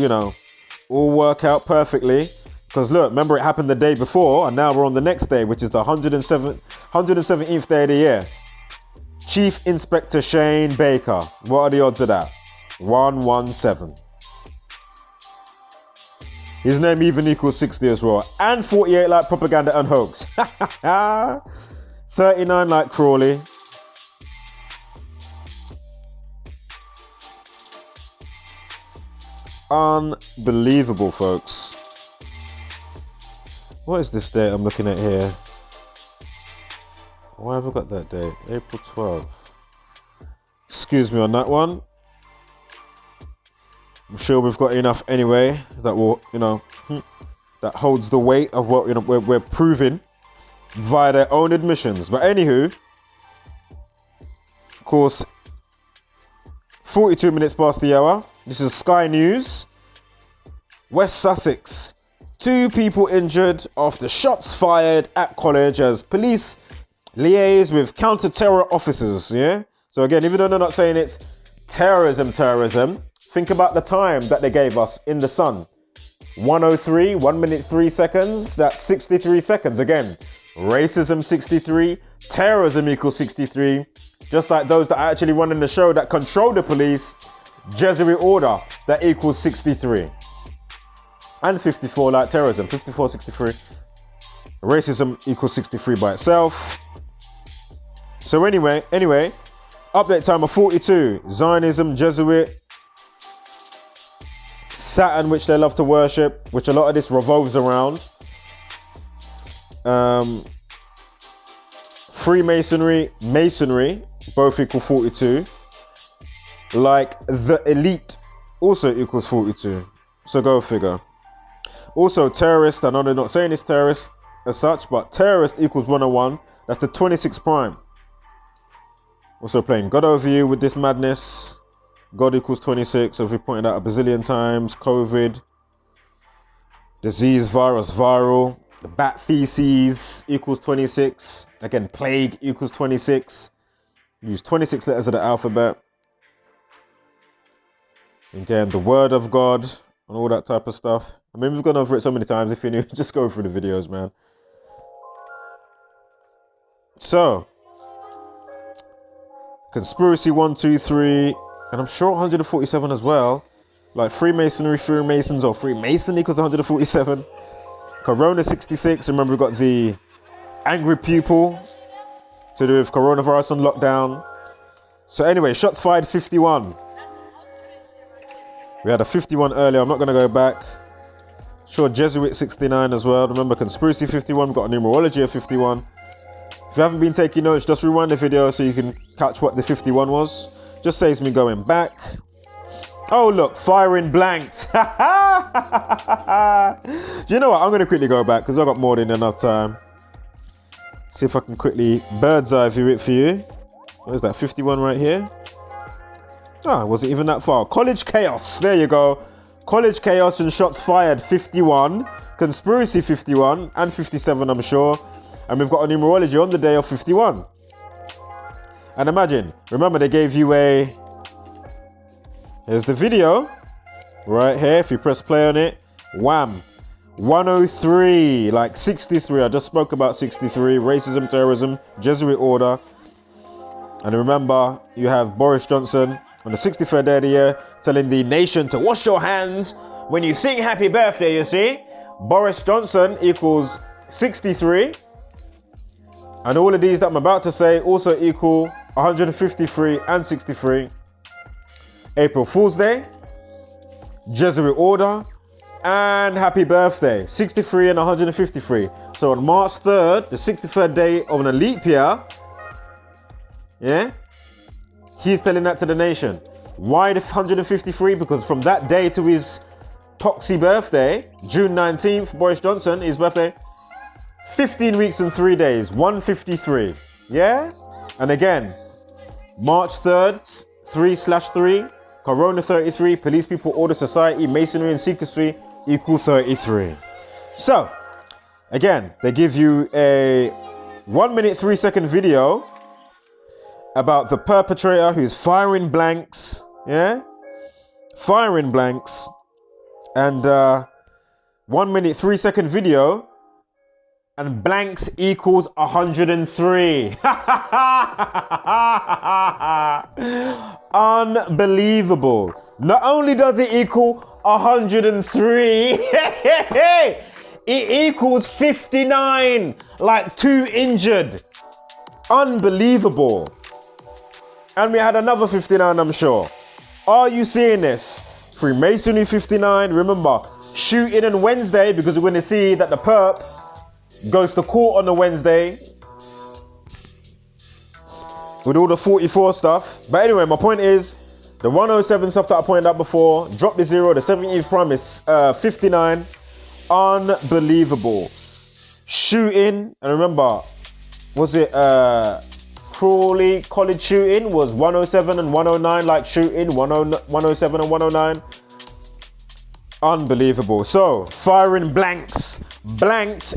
work out perfectly. Because look, remember it happened the day before, and now we're on the next day, which is the 117th day of the year. Chief Inspector Shane Baker. What are the odds of that? 117. His name even equals 60 as well. And 48 like propaganda and hoax. 39 like Crawley. Unbelievable, folks. What is this date I'm looking at here? Why have I got that date? April 12th. Excuse me on that one. I'm sure we've got enough anyway that will, you know, that holds the weight of what, you know, we're proving via their own admissions. But anywho, of course, 42 minutes past the hour. This is Sky News. West Sussex. 2 people injured after shots fired at college as police liaise with counter-terror officers, yeah? So again, even though they're not saying it's terrorism, think about the time that they gave us in the sun. 103, 1 minute 3 seconds, that's 63 seconds. Again, racism 63, terrorism equals 63. Just like those that are actually running the show that control the police, Jesuit order, that equals 63. And 54 like terrorism, 54, 63. Racism equals 63 by itself. So anyway, update time of 42. Zionism, Jesuit, Saturn, which they love to worship, which a lot of this revolves around. Freemasonry, Masonry, both equal 42. Like the elite, also equals 42. So go figure. Also terrorist, I know they're not saying it's terrorist as such, but terrorist equals 101. That's the 26 prime. Also playing God over you with this madness. God equals 26, as we pointed out a bazillion times. COVID, disease, virus, viral. The bat feces equals 26. Again, plague equals 26. Use 26 letters of the alphabet. Again, the word of God and all that type of stuff. I mean, we've gone over it so many times. If you're new, just go through the videos, man. So, conspiracy 1, 2, 3, and I'm sure 147 as well. Like Freemasonry, Freemasons, or Freemason equals 147. Corona 66. Remember, we've got the angry pupil to do with coronavirus and lockdown. So anyway, shots fired 51. We had a 51 earlier. I'm not going to go back. Sure, Jesuit 69 as well. Remember, Conspiracy 51, we've got a numerology of 51. If you haven't been taking notes, just rewind the video so you can catch what the 51 was. Just saves me going back. Oh, look, firing blanks. Do you know what? I'm going to quickly go back because I've got more than enough time. See if I can quickly bird's eye view it for you. Where's that 51 right here? Ah, wasn't even that far. College Chaos. There you go. College Chaos and Shots Fired 51. Conspiracy 51 and 57, I'm sure. And we've got a numerology on the day of 51. And imagine, remember they gave you a... Here's the video. Right here, if you press play on it. Wham. 103, like 63. I just spoke about 63. Racism, terrorism, Jesuit order. And remember, you have Boris Johnson on the 63rd day of the year telling the nation to wash your hands when you sing happy birthday, you see. Boris Johnson equals 63. And all of these that I'm about to say also equal 153 and 63. April Fool's Day, Jesuit order, and happy birthday. 63 and 153. So on March 3rd, the 63rd day of an leap year, yeah, he's telling that to the nation. Why the 153? Because from that day to his Toxie birthday, June 19th, Boris Johnson, his birthday, 15 weeks and 3 days, 153. Yeah? And again, March 3rd, 3/3, Corona 33, Police People Order Society, Masonry and Secrecy equal 33. So, again, they give you a 1 minute, 3 second video about the perpetrator who's firing blanks. Yeah? Firing blanks. And 1 minute, 3 second video. And blanks equals 103. Unbelievable. Not only does it equal 103, it equals 59. Like 2 injured. Unbelievable. And we had another 59, I'm sure. Are you seeing this? Freemasonry 59. Remember, shooting on Wednesday because we're going to see that the perp goes to court on the Wednesday with all the 44 stuff. But anyway, my point is the 107 stuff that I pointed out before, drop the 0, the 17th prime is 59. Unbelievable. Shooting, and remember, was it Crawley College shooting was 107 and 109, like shooting 107 and 109. Unbelievable. So firing blanks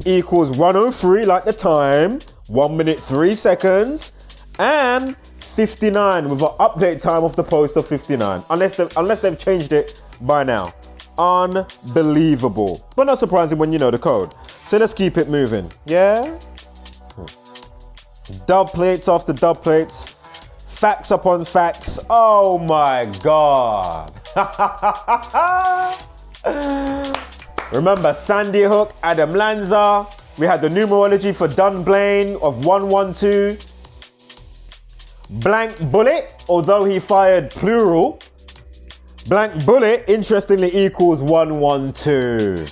equals 103 like the time, 1 minute 3 seconds, and 59 with an update time of the post of 59, unless they've changed it by now. Unbelievable, but not surprising when you know the code. So let's keep it moving. Yeah. Dub plates after dub plates, facts upon facts. Oh my god. Remember Sandy Hook, Adam Lanza. We had the numerology for Dunblane of 112. Blank bullet, although he fired plural. Blank bullet, interestingly, equals 112.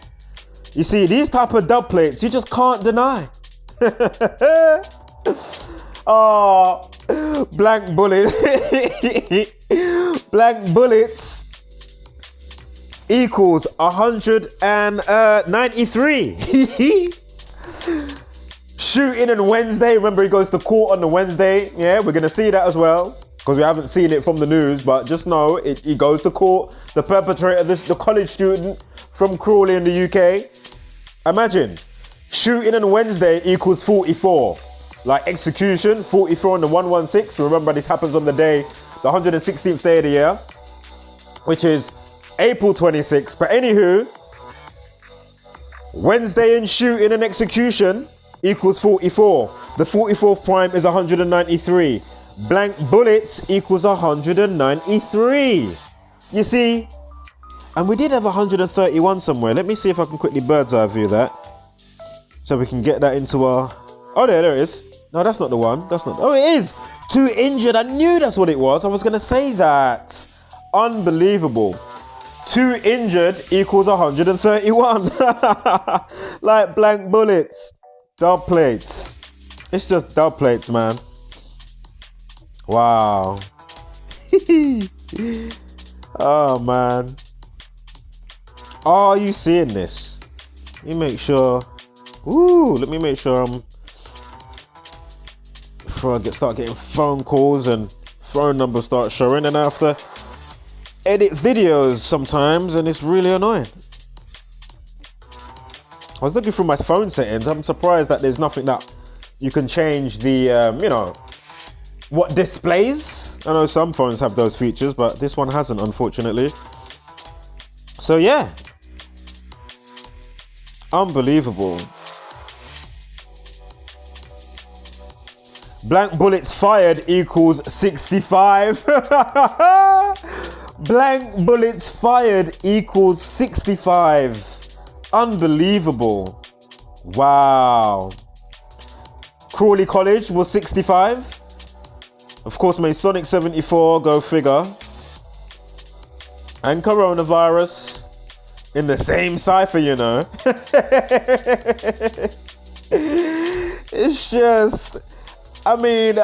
You see, these type of dub plates, you just can't deny. Oh, blank bullet. Blank bullets equals 193. Shooting on Wednesday. Remember, he goes to court on the Wednesday. Yeah, we're going to see that as well because we haven't seen it from the news. But just know he goes to court. The perpetrator, the college student from Crawley in the UK. Imagine, shooting on Wednesday equals 44. Like execution, 44 on the 116. Remember, this happens on the day, the 116th day of the year, which is April 26th. But anywho, Wednesday and shooting and execution equals 44. The 44th prime is 193. Blank bullets equals 193. You see? And we did have 131 somewhere. Let me see if I can quickly bird's eye view that. So we can get that into our... Oh, there it is. No, that's not the one. That's not... Oh, it is. 2 injured. I knew that's what it was. I was going to say that. Unbelievable. 2 injured equals 131. Like blank bullets. Dub plates. It's just dub plates, man. Wow. Oh, man. Are you seeing this? Let me make sure. Let me make sure before I start getting phone calls and phone numbers start showing, and I have to edit videos sometimes, and it's really annoying. I was looking through my phone settings. I'm surprised that there's nothing that you can change the, what displays. I know some phones have those features, but this one hasn't, unfortunately. So yeah, unbelievable. Blank bullets fired equals 65. Blank bullets fired equals 65. Unbelievable. Wow. Crawley College was 65. Of course, Masonic 74, go figure. And coronavirus in the same cipher, you know. It's just, I mean,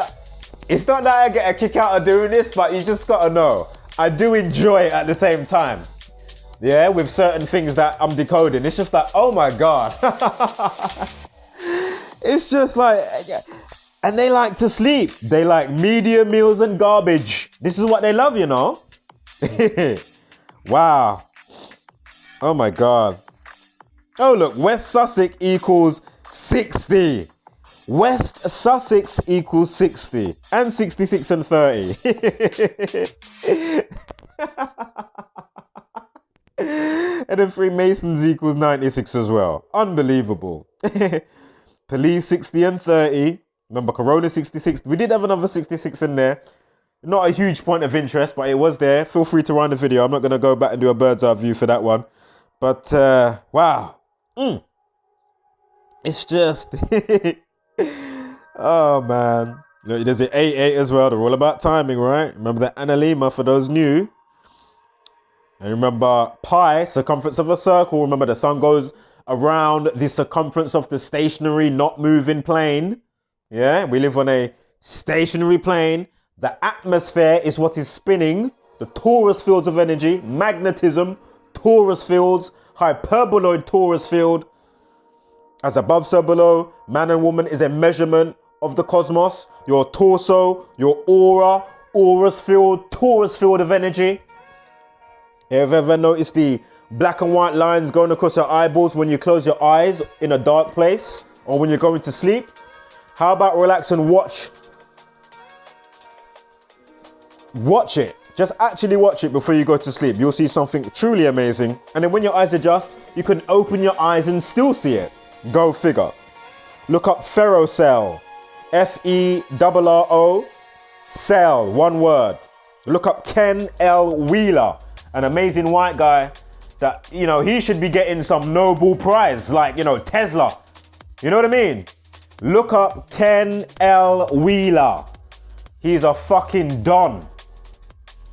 it's not that I get a kick out of doing this, but you just gotta know, I do enjoy it at the same time. Yeah, with certain things that I'm decoding. It's just like, oh my God. It's just like, and they like to sleep. They like media meals and garbage. This is what they love, you know. Wow. Oh my God. Oh look, West Sussex equals 60. West Sussex equals 60. And 66 and 30. And then Freemasons equals 96 as well. Unbelievable. Police 60 and 30. Remember, Corona 66. We did have another 66 in there. Not a huge point of interest, but it was there. Feel free to run the video. I'm not going to go back and do a bird's eye view for that one. But, wow. It's just... Oh, man. Look, there's an 8-8 as well. They're all about timing, right? Remember the analemma for those new. And remember pi, circumference of a circle. Remember the sun goes around the circumference of the stationary, not moving plane. Yeah, we live on a stationary plane. The atmosphere is what is spinning. The torus fields of energy, magnetism, torus fields, hyperboloid torus field. As above, so below. Man and woman is a measurement of the cosmos. Your torso, your aura, torus field of energy. Have you ever noticed the black and white lines going across your eyeballs when you close your eyes in a dark place or when you're going to sleep? How about relax and watch it. Just actually watch it before you go to sleep. You'll see something truly amazing. And then when your eyes adjust, you can open your eyes and still see it. Go figure. Look up ferrocell. F-E-R-R-O. Cell, one word. Look up Ken L. Wheeler, an amazing white guy that, he should be getting some Nobel Prize, like, Tesla. You know what I mean? Look up Ken L. Wheeler. He's a fucking don.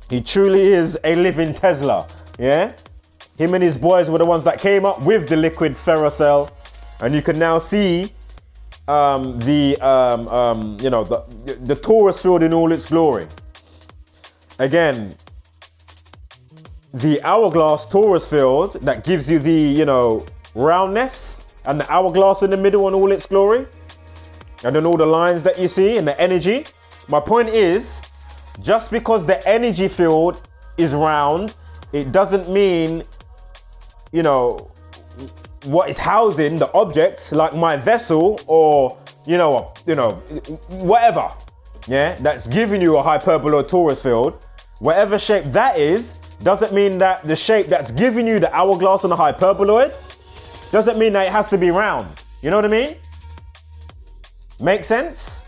He truly is a living Tesla, yeah? Him and his boys were the ones that came up with the liquid ferrocell, and you can now see the torus field in all its glory. Again, the hourglass torus field that gives you the, roundness, and the hourglass in the middle in all its glory, and then all the lines that you see and the energy. My point is, just because the energy field is round, it doesn't mean, what is housing the objects, like my vessel or, whatever, yeah, that's giving you a hyperboloid torus field, whatever shape that is, doesn't mean that the shape that's giving you the hourglass and the hyperboloid doesn't mean that it has to be round. You know what I mean? Make sense?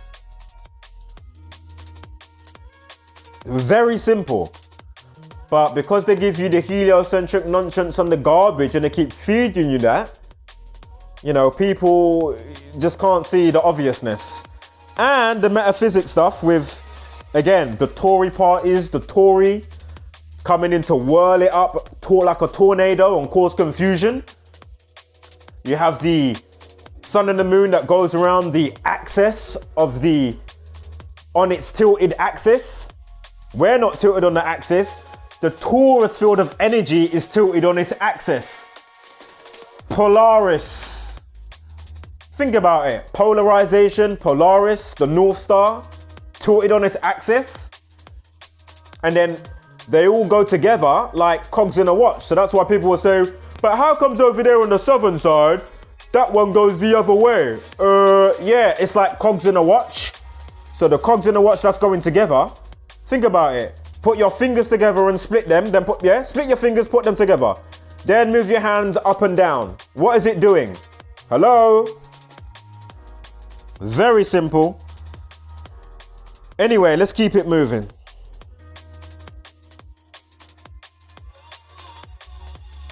Very simple. But because they give you the heliocentric nonsense and the garbage and they keep feeding you that, people just can't see the obviousness. And the metaphysics stuff with, again, the Tory parties, the Tory coming in to whirl it up like a tornado and cause confusion. You have the sun and the moon that goes around the axis of on its tilted axis. We're not tilted on the axis. The torus field of energy is tilted on its axis. Polaris. Think about it. Polarization, Polaris, the North Star, tilted on its axis. And then they all go together like cogs in a watch. So that's why people will say, but how comes over there on the southern side, that one goes the other way? Yeah, it's like cogs in a watch. So the cogs in a watch that's going together, think about it. Put your fingers together and split them, then split your fingers, put them together. Then move your hands up and down. What is it doing? Hello? Very simple. Anyway, let's keep it moving.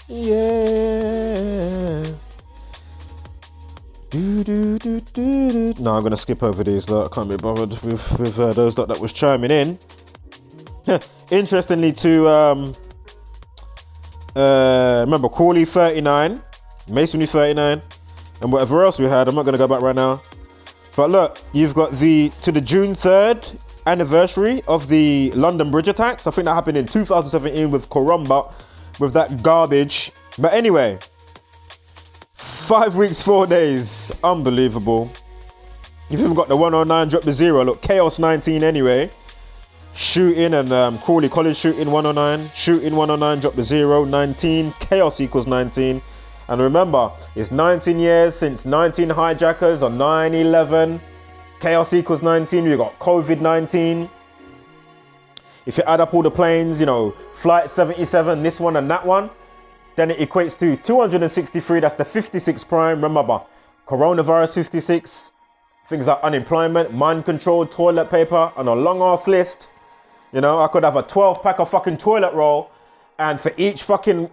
Yeah. No, I'm going to skip over these. I can't be bothered with those that was chiming in. Interestingly, remember Crawley 39, Masonry 39, and whatever else we had. I'm not going to go back right now. But look, you've got the June 3rd anniversary of the London Bridge attacks. I think that happened in 2017 with Corumba, with that garbage. But anyway, 5 weeks, 4 days. Unbelievable. You've even got the 109 drop to 0. Look, Chaos 19 anyway. Shooting and Crawley College shooting 109. Shooting 109 drop to 0. 19. Chaos equals 19. And remember, it's 19 years since 19 hijackers on 9/11. Chaos equals 19. We've got COVID-19. If you add up all the planes, Flight 77, this one and that one, then it equates to 263. That's the 56 prime. Remember, coronavirus 56. Things like unemployment, mind control, toilet paper, and a long ass list. I could have a 12-pack of fucking toilet roll, and for each fucking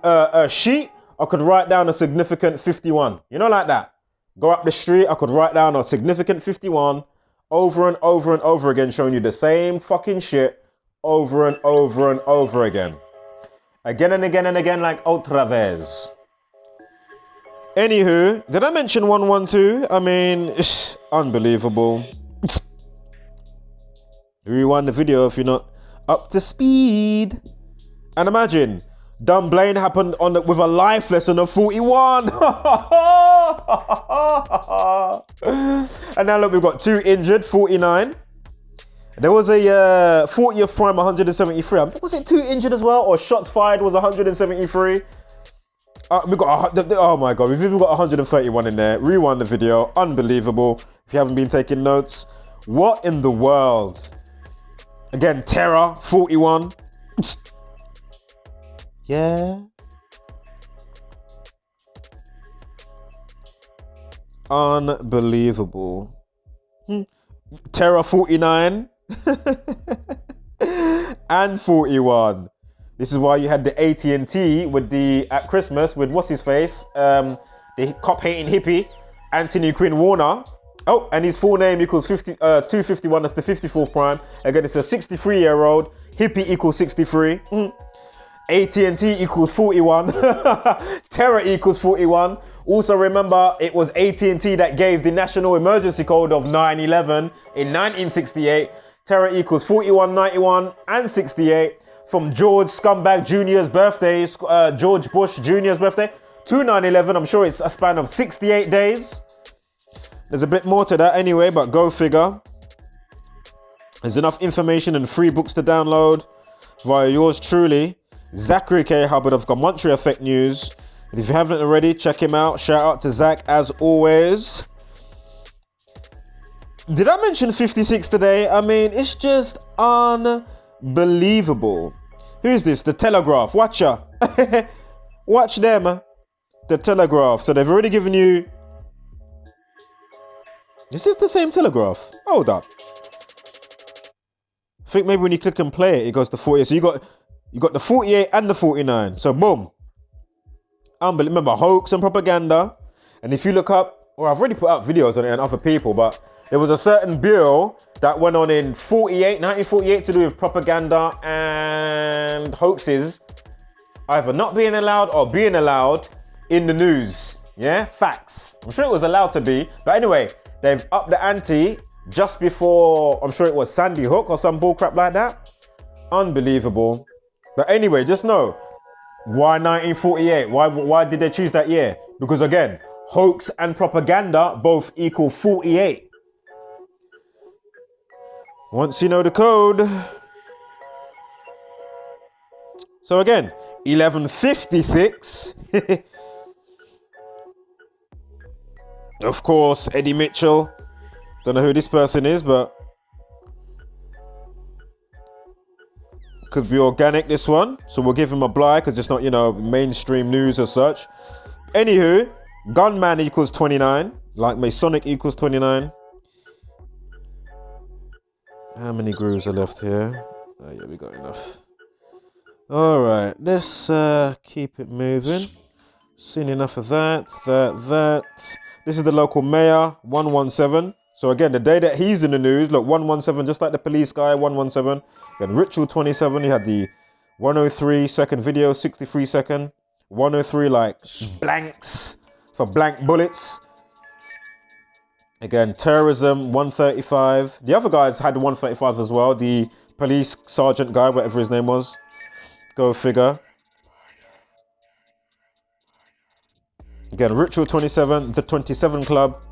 sheet, I could write down a significant 51. Like that. Go up the street, I could write down a significant 51 over and over and over again, showing you the same fucking shit over and over and over again. Again and again and again, like otra vez. Anywho, did I mention 112? I mean, unbelievable. Rewind the video if you're not up to speed. And imagine, Dunblane happened with a life lesson of 41. And now look, we've got 2 injured, 49. There was a 40th prime, 173. Was it 2 injured as well? Or shots fired was 173? We got, oh my God, we've even got 131 in there. Rewind the video, unbelievable. If you haven't been taking notes, what in the world? Again, Terror, 41. Yeah. Unbelievable. Terror 49 and 41. This is why you had the AT&T at Christmas with what's his face, the cop hating hippie, Anthony Quinn Warner. Oh, and his full name equals 251. That's the 54th prime. Again, it's a 63-year-old. Hippie equals 63. AT&T equals 41. Terror equals 41. Also remember, it was AT&T that gave the national emergency code of 9/11 in 1968. Terror equals 41, 91, and 68. From George Scumbag Jr.'s birthday, George Bush Jr.'s birthday, to 9/11. I'm sure it's a span of 68 days. There's a bit more to that anyway, but go figure. There's enough information and free books to download via yours truly, Zachary K. Hubbard of Commentary Effect News. And if you haven't already, check him out. Shout out to Zach as always. Did I mention 56 today? I mean, it's just unbelievable. Who's this? The Telegraph. Watch ya. Watch them. The Telegraph. So they've already given you... Is this the same Telegraph? Hold up. I think maybe when you click and play it, it goes to 48. So you got the 48 and the 49. So boom. Unbelievable. Remember, hoax and propaganda. And if you look up Well, I've already put out videos on it and other people, but there was a certain bill that went on in 1948 to do with propaganda and hoaxes either not being allowed or being allowed in the news. Yeah, facts. I'm sure it was allowed to be, but anyway, they've upped the ante just before, I'm sure it was Sandy Hook or some bullcrap like that. Unbelievable. But anyway, just know, why 1948? Why did they choose that year? Because again, hoax and propaganda both equal 48. Once you know the code. So again, 1156. Of course, Eddie Mitchell. Don't know who this person is, but could be organic, this one. So we'll give him a blight because it's not, mainstream news as such. Anywho, gunman equals 29. Like Masonic equals 29. How many grooves are left here? Oh, yeah, we got enough. All right, let's keep it moving. Seen enough of that. This is the local mayor, 117. So again, the day that he's in the news, look, 117, just like the police guy, 117. Then Ritual 27, you had the 103 second video, 63 second. 103 like blanks for blank bullets. Again, terrorism, 135. The other guys had 135 as well. The police sergeant guy, whatever his name was. Go figure. Again, Ritual 27, the 27 Club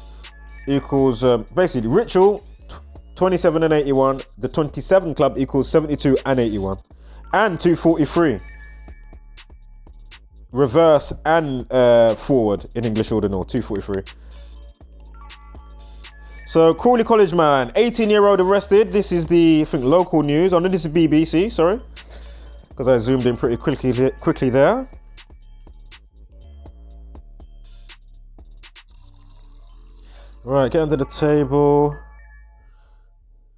equals, basically, Ritual 27 and 81. The 27 Club equals 72 and 81. And 243. Reverse and forward in English ordinal, 243. So, Crawley College man, 18-year-old arrested. This is the, I think, local news. Oh, no, this is BBC, sorry. Because I zoomed in pretty quickly there. Right, get under the table.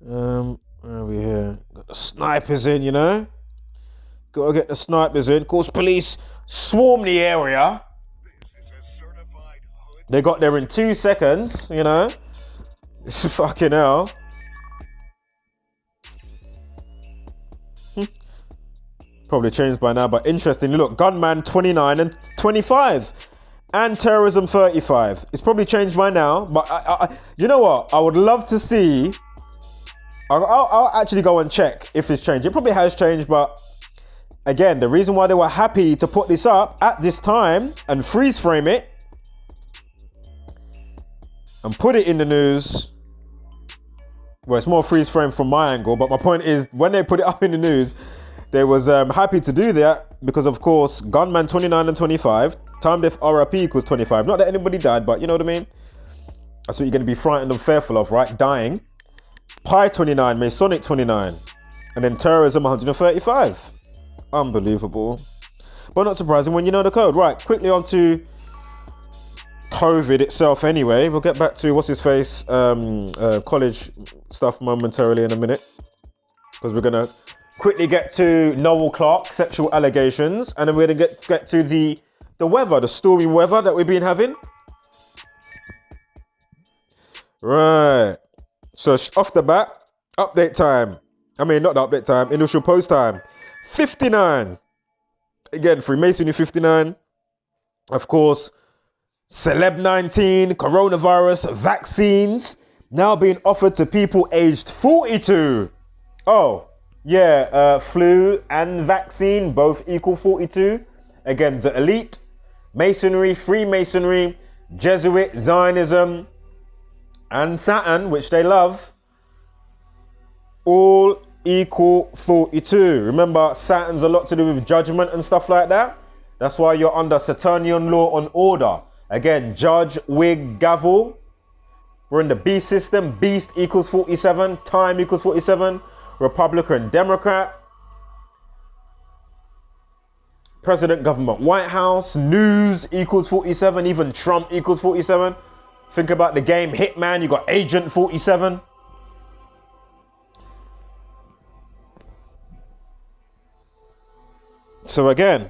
Where are we here? Got the snipers in, Gotta get the snipers in. Of course, police swarm the area. They got there in 2 seconds, It's fucking hell. Probably changed by now, but interestingly, look, gunman 29 and 25. And terrorism 35. It's probably changed by now, but I you know what? I would love to see. I'll actually go and check if it's changed. It probably has changed, but again, the reason why they were happy to put this up at this time and freeze frame it and put it in the news. Well, it's more freeze frame from my angle, but my point is, when they put it up in the news, they was happy to do that because, of course, gunman 29 and 25. Time death RIP equals 25. Not that anybody died, but you know what I mean? That's what you're going to be frightened and fearful of, right? Dying. Pi 29, Masonic 29. And then terrorism 135. Unbelievable. But not surprising when you know the code. Right, quickly on to COVID itself anyway. We'll get back to what's his face, college stuff momentarily in a minute. Because we're going to quickly get to Noel Clark, sexual allegations. And then we're going to get to the weather, the stormy weather that we've been having. Right. So off the bat, update time. I mean, not the update time, initial post time. 59. Again, Freemasonry 59. Of course, Celeb 19, coronavirus, vaccines now being offered to people aged 42. Oh, yeah, flu and vaccine both equal 42. Again, the elite, Masonry, Freemasonry, Jesuit, Zionism, and Saturn, which they love, all equal 42. Remember, Saturn's a lot to do with judgment and stuff like that. That's why you're under Saturnian law and order. Again, judge, wig, gavel. We're in the beast system. Beast equals 47. Time equals 47. Republican, Democrat. President, government, White House. News equals 47. Even Trump equals 47. Think about the game Hitman. You got Agent 47. So again,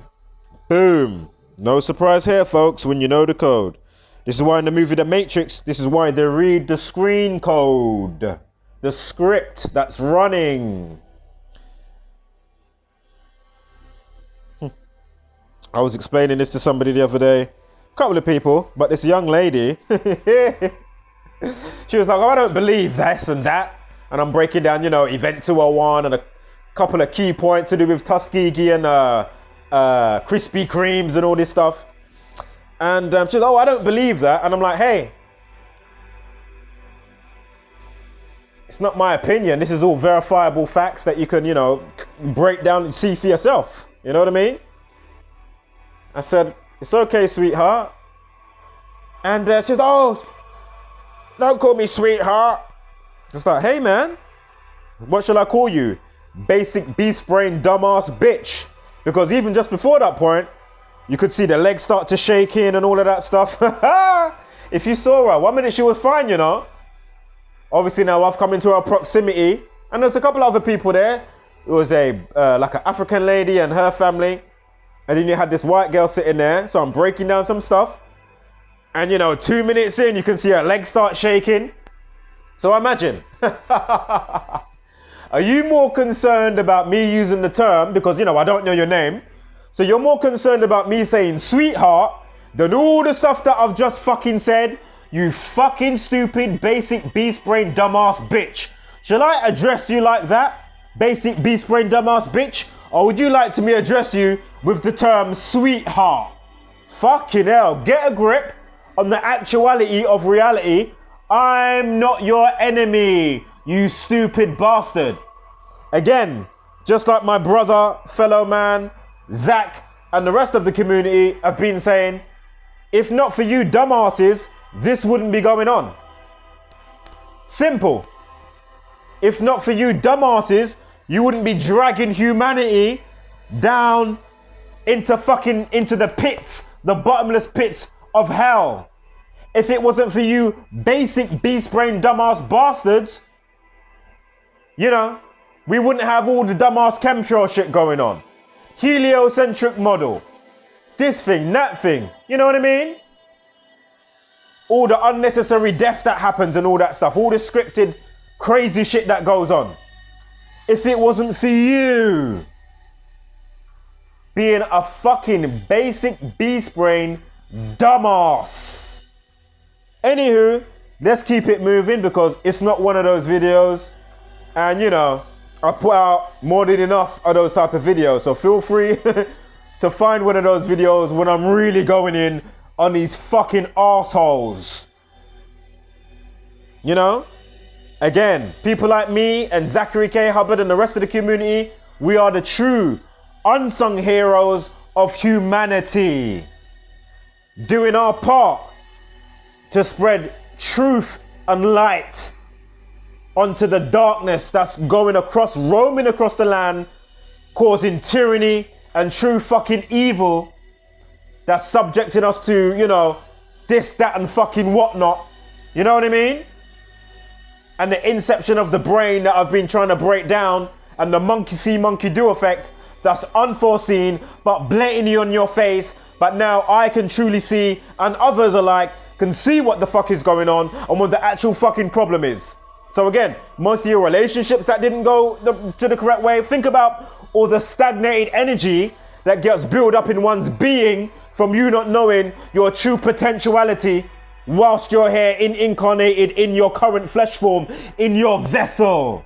boom. No surprise here, folks, when you know the code. This is why in the movie The Matrix, this is why they read the screen code, the script that's running. I was explaining this to somebody the other day, a couple of people, but this young lady, she was like, oh, I don't believe this and that. And I'm breaking down, you know, Event 201 and a couple of key points to do with Tuskegee and Krispy Kremes and all this stuff. And she's like, oh, I don't believe that. And I'm like, hey, it's not my opinion. This is all verifiable facts that you can, you know, break down and see for yourself. You know what I mean? I said, it's okay, sweetheart. And she's like, oh, don't call me sweetheart. It's like, hey, man, what shall I call you? Basic beast brain dumbass bitch. Because even just before that point, you could see the legs start to shake in and all of that stuff. If you saw her, 1 minute she was fine, you know. Obviously now I've come into her proximity. And there's a couple other people there. It was like an African lady and her family. And then you had this white girl sitting there. So I'm breaking down some stuff. And, you know, 2 minutes in, you can see her legs start shaking. So imagine. Are you more concerned about me using the term, because, you know, I don't know your name. So you're more concerned about me saying sweetheart than all the stuff that I've just fucking said? You fucking stupid, basic beast brain dumbass bitch. Shall I address you like that? Basic beast brain dumbass bitch? Or would you like to me address you with the term sweetheart? Fucking hell, get a grip on the actuality of reality. I'm not your enemy, you stupid bastard. Again, just like my brother, fellow man, Zach, and the rest of the community have been saying, if not for you dumbasses, this wouldn't be going on. Simple. If not for you dumbasses, you wouldn't be dragging humanity down into the pits, the bottomless pits of hell. If it wasn't for you basic beast brain dumbass bastards, you know, we wouldn't have all the dumbass chemtrail shit going on. Heliocentric model. This thing, that thing. You know what I mean? All the unnecessary death that happens and all that stuff. All the scripted crazy shit that goes on. If it wasn't for you being a fucking basic beast brain dumbass. Anywho, let's keep it moving because it's not one of those videos. And, you know, I've put out more than enough of those type of videos. So feel free to find one of those videos when I'm really going in on these fucking assholes. You know? Again, people like me and Zachary K. Hubbard and the rest of the community, we are the true unsung heroes of humanity. Doing our part to spread truth and light onto the darkness that's roaming across the land, causing tyranny and true fucking evil that's subjecting us to, you know, this, that, and fucking whatnot. You know what I mean? And the inception of the brain that I've been trying to break down, and the monkey see, monkey do effect that's unforeseen but blatantly on your face. But now I can truly see, and others alike can see what the fuck is going on and what the actual fucking problem is. So again, most of your relationships that didn't go to the correct way, think about all the stagnated energy that gets built up in one's being from you not knowing your true potentiality whilst you're here incarnated in your current flesh form, in your vessel.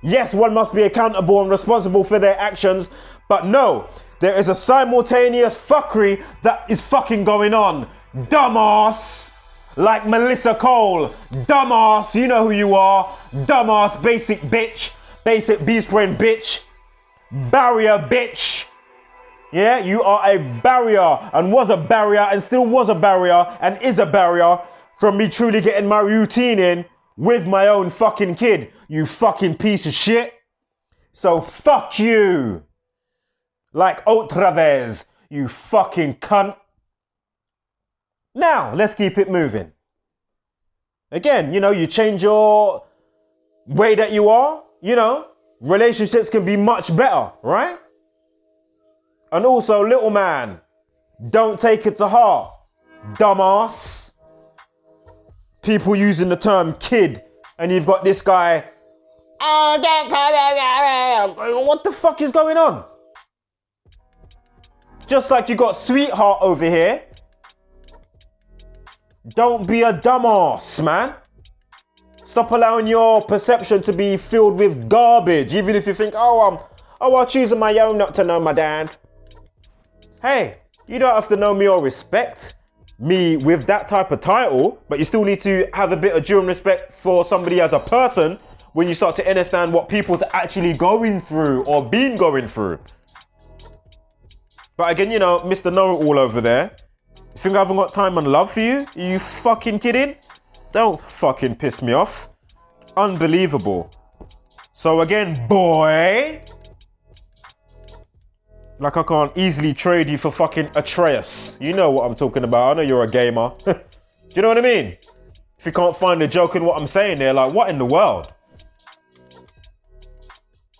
Yes, one must be accountable and responsible for their actions, but no, there is a simultaneous fuckery that is fucking going on. Dumbass! Like Melissa Cole. Dumbass, you know who you are. Dumbass, basic bitch. Basic beast brain bitch. Barrier bitch. Yeah, you are a barrier and was a barrier and still was a barrier and is a barrier from me truly getting my routine in with my own fucking kid. You fucking piece of shit. So fuck you. Like otra vez, you fucking cunt. Now, let's keep it moving. Again, you know, you change your way that you are, you know, relationships can be much better, right? And also, little man, don't take it to heart, dumbass. people using the term kid, and you've got this guy, what the fuck is going on? Just like you got sweetheart over here. Don't be a dumbass, man. Stop allowing your perception to be filled with garbage, even if you think, I'll choose on my own not to know my dad. Hey, you don't have to know me or respect me with that type of title, but you still need to have a bit of due and respect for somebody as a person when you start to understand what people's actually going through or been going through. But again, Mr. Know-it-all over there, you think I haven't got time and love for you? Are you fucking kidding? Don't fucking piss me off. Unbelievable. So again, boy, like I can't easily trade you for fucking Atreus. You know what I'm talking about. I know you're a gamer. Do you know what I mean? If you can't find the joke in what I'm saying there, like, what in the world?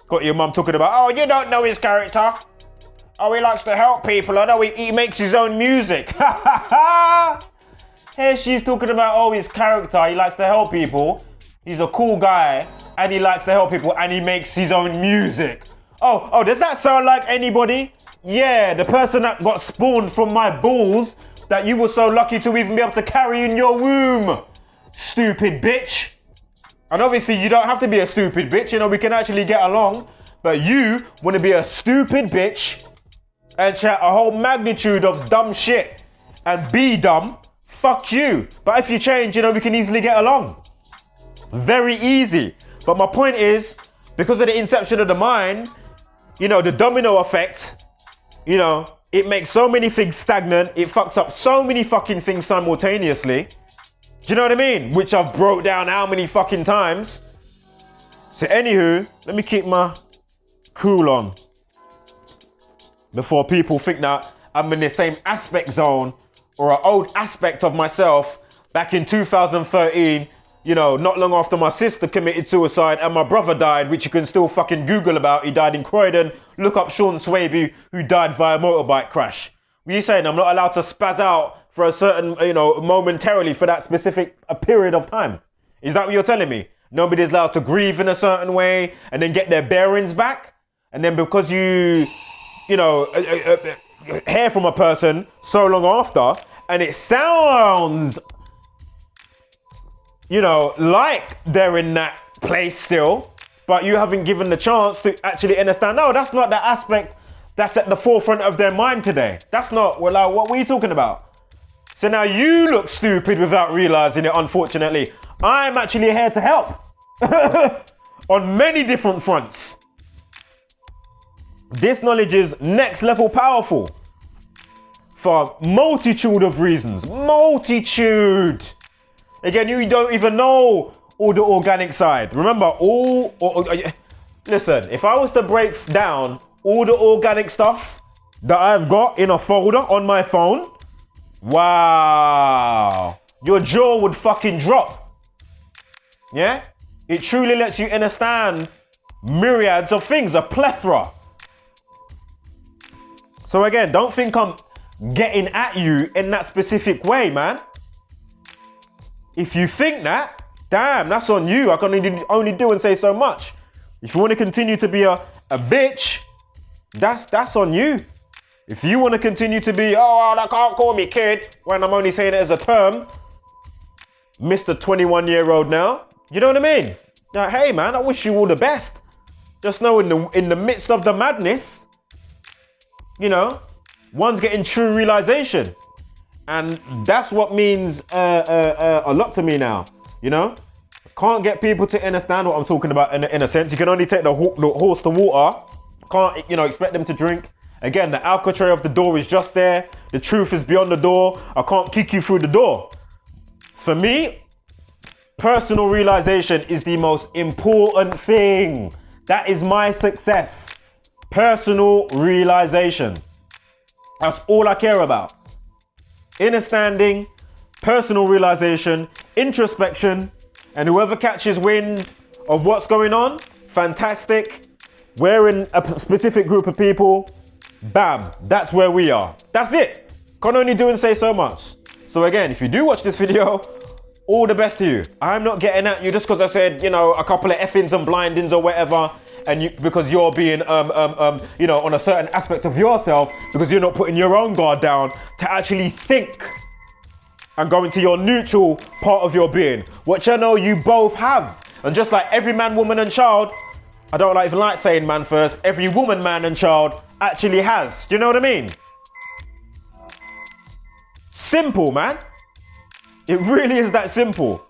Got your mum talking about, you don't know his character. He likes to help people. I know he makes his own music. Here she's talking about, his character. He likes to help people. He's a cool guy and he likes to help people and he makes his own music. Does that sound like anybody? Yeah, the person that got spawned from my balls that you were so lucky to even be able to carry in your womb. Stupid bitch. And obviously you don't have to be a stupid bitch, we can actually get along. But you want to be a stupid bitch and chat a whole magnitude of dumb shit and be dumb. Fuck you. But if you change, we can easily get along. Very easy. But my point is, because of the inception of the mind, the domino effect, it makes so many things stagnant. It fucks up so many fucking things simultaneously. Do you know what I mean? Which I've broke down how many fucking times. So anywho, let me keep my cool on before people think that I'm in the same aspect zone or an old aspect of myself back in 2013, not long after my sister committed suicide and my brother died, which you can still fucking Google about. He died in Croydon. Look up Sean Swaby, who died via motorbike crash. What are you saying? I'm not allowed to spaz out for a certain, momentarily for that specific period of time. Is that what you're telling me? Nobody's allowed to grieve in a certain way and then get their bearings back? And then because you hear from a person so long after and it sounds like they're in that place still, but you haven't given the chance to actually understand, no, that's not the aspect that's at the forefront of their mind today. That's not, what were you talking about? So now you look stupid without realizing it, unfortunately. I'm actually here to help on many different fronts. This knowledge is next level powerful for multitude of reasons. Multitude. Again, you don't even know all the organic side. Remember, listen, if I was to break down all the organic stuff that I've got in a folder on my phone, wow, your jaw would fucking drop. Yeah? It truly lets you understand myriads of things, a plethora. So again, don't think I'm getting at you in that specific way, man. If you think that, damn, that's on you. I can only do and say so much. If you want to continue to be a bitch, that's on you. If you want to continue to be, they can't call me kid, when I'm only saying it as a term, Mr. 21-year-old now, you know what I mean? Like, hey man, I wish you all the best. Just know in the midst of the madness, one's getting true realization. And that's what means a lot to me now, Can't get people to understand what I'm talking about in a sense. You can only take the horse to water. Can't, expect them to drink. Again, the alcove tray of the door is just there. The truth is beyond the door. I can't kick you through the door. For me, personal realization is the most important thing. That is my success. Personal realization. That's all I care about. Understanding, personal realization, introspection, and whoever catches wind of what's going on, fantastic. We're in a specific group of people. Bam, that's where we are. That's it. Can only do and say so much. So again, if you do watch this video, All the best to you. I'm not getting at you just because I said, a couple of effings and blindings or whatever, and because you're being, on a certain aspect of yourself, because you're not putting your own guard down to actually think and go into your neutral part of your being, which I know you both have. And just like every man, woman, and child, I don't even like saying man first, every woman, man, and child actually has. Do you know what I mean? Simple, man. It really is that simple,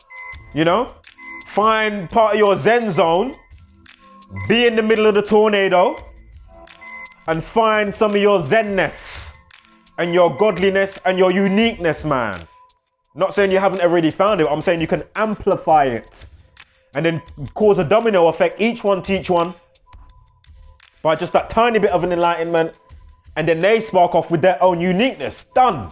Find part of your zen zone, be in the middle of the tornado, and find some of your zenness and your godliness and your uniqueness, man. Not saying you haven't already found it, I'm saying you can amplify it and then cause a domino effect, each one teach one, by just that tiny bit of an enlightenment, and then they spark off with their own uniqueness. Done.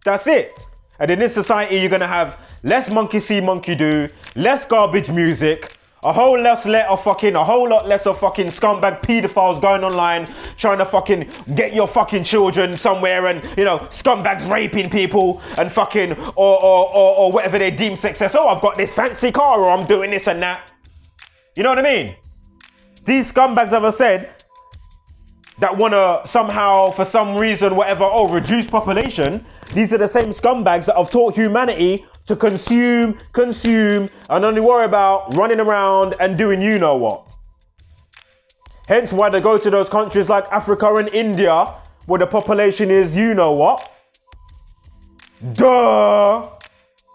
That's it. And in this society, you're going to have less monkey see, monkey do, less garbage music, a whole lot less of fucking scumbag pedophiles going online trying to fucking get your fucking children somewhere, and scumbags raping people and fucking or whatever they deem success. Oh, I've got this fancy car, or I'm doing this and that. You know what I mean? These scumbags, as I said, that want to somehow, for some reason, reduce population. These are the same scumbags that have taught humanity to consume, and only worry about running around and doing you know what. Hence why they go to those countries like Africa and India, where the population is you know what. Duh!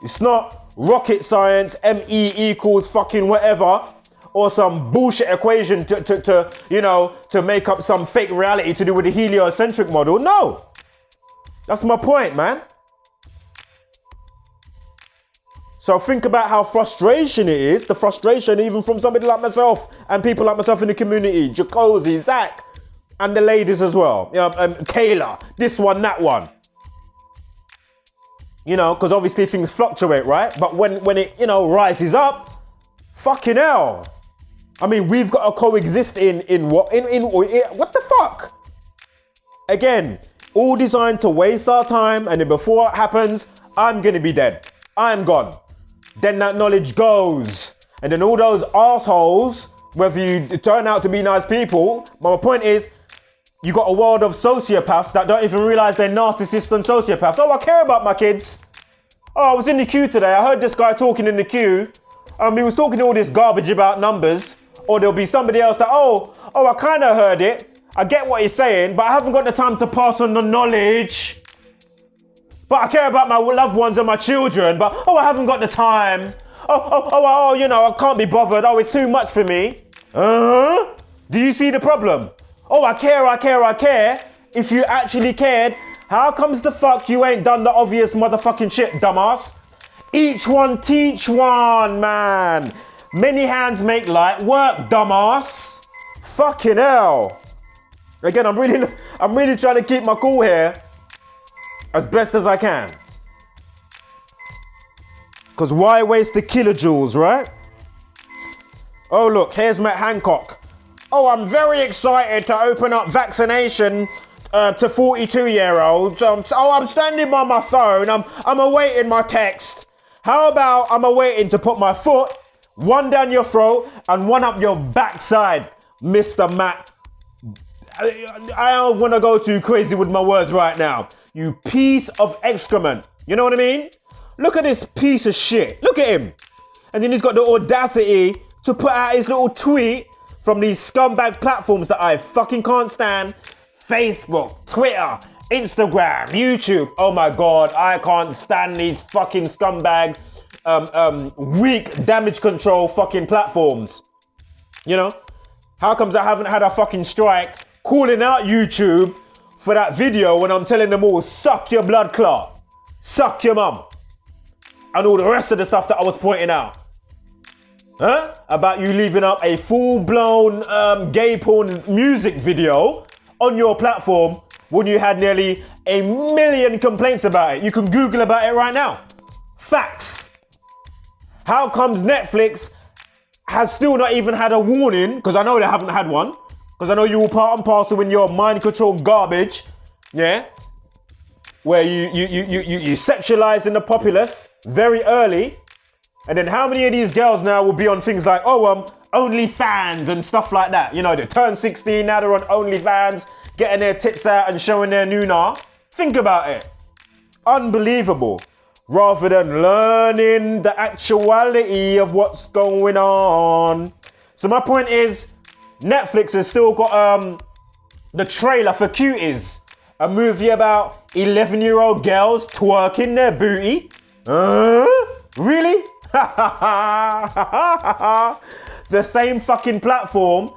It's not rocket science, ME equals fucking whatever, or some bullshit equation to make up some fake reality to do with the heliocentric model. No! That's my point, man. So think about how frustration it is, the frustration even from somebody like myself and people like myself in the community, Jacozy, Zach, and the ladies as well. Kayla, this one, that one. Because obviously things fluctuate, right? But when it, rises up, fucking hell. I mean, we've got to coexist in what the fuck? Again, all designed to waste our time, and then before it happens, I'm gonna be dead. I'm gone. Then that knowledge goes. And then all those assholes, whether you turn out to be nice people, but my point is, you got a world of sociopaths that don't even realize they're narcissists and sociopaths. Oh, I care about my kids. Oh, I was in the queue today. I heard this guy talking in the queue. He was talking all this garbage about numbers. Or there'll be somebody else that, I kind of heard it. I get what he's saying, but I haven't got the time to pass on the knowledge. But I care about my loved ones and my children, but, I haven't got the time. I can't be bothered. Oh, it's too much for me. Do you see the problem? Oh, I care. If you actually cared, how comes the fuck you ain't done the obvious motherfucking shit, dumbass? Each one teach one, man. Many hands make light work, dumbass. Fucking hell. Again, I'm really trying to keep my cool here as best as I can. Because why waste the kilojoules, right? Oh, look, here's Matt Hancock. Oh, I'm very excited to open up vaccination to 42-year-olds. I'm standing by my phone. I'm awaiting my text. How about I'm awaiting to put my foot, one down your throat and one up your backside, Mr. Matt. I don't want to go too crazy with my words right now. You piece of excrement. You know what I mean? Look at this piece of shit. Look at him. And then he's got the audacity to put out his little tweet from these scumbag platforms that I fucking can't stand. Facebook, Twitter, Instagram, YouTube. Oh my God, I can't stand these fucking scumbag, weak damage control fucking platforms. How comes I haven't had a fucking strike calling out YouTube for that video when I'm telling them all, suck your blood clot, suck your mum, and all the rest of the stuff that I was pointing out? About you leaving up a full-blown gay porn music video on your platform when you had nearly 1 million complaints about it. You can Google about it right now. Facts. How comes Netflix has still not even had a warning? Because I know they haven't had one. Because I know you all part and parcel in your mind control garbage. Yeah? Where you sexualizing the populace very early. And then how many of these girls now will be on things like, OnlyFans and stuff like that? You know, they turn 16, now they're on OnlyFans, getting their tits out and showing their nuna. Think about it. Unbelievable. Rather than learning the actuality of what's going on. So my point is, Netflix has still got the trailer for Cuties, a movie about 11-year-old girls twerking their booty. Really? The same fucking platform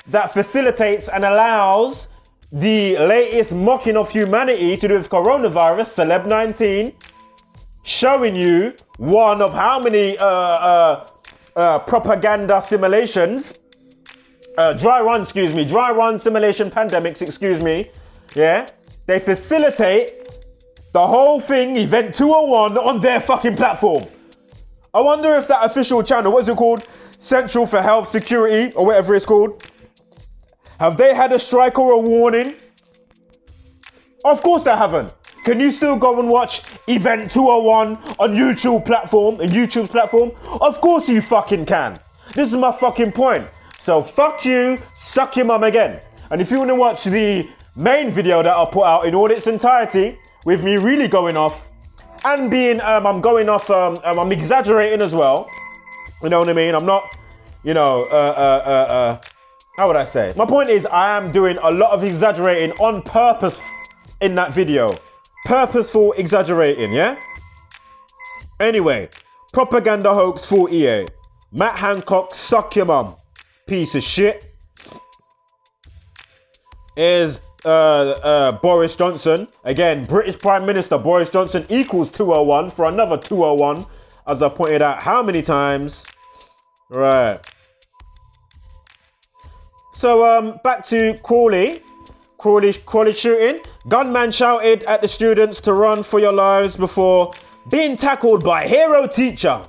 that facilitates and allows the latest mocking of humanity to do with coronavirus, Celeb 19, showing you one of how many propaganda simulations, dry run simulation pandemics, yeah, they facilitate the whole thing, Event 201, on their fucking platform. I wonder if that official channel, what's it called? Central for Health Security, or whatever it's called. Have they had a strike or a warning? Of course they haven't. Can you still go and watch Event 201 on YouTube's platform? Of course you fucking can. This is my fucking point. So fuck you, suck your mum again. And if you want to watch the main video that I'll put out in all its entirety, with me really going off, and being, I'm exaggerating as well. You know what I mean? I'm not, how would I say? My point is, I am doing a lot of exaggerating on purpose in that video. Purposeful exaggerating, yeah? Anyway, propaganda hoax 48. Matt Hancock, suck your mum. Piece of shit. Is Boris Johnson. Again, British Prime Minister Boris Johnson equals 201 for another 201, as I pointed out how many times. Right. So back to Crawley shooting. Gunman shouted at the students to run for your lives before being tackled by hero teacher.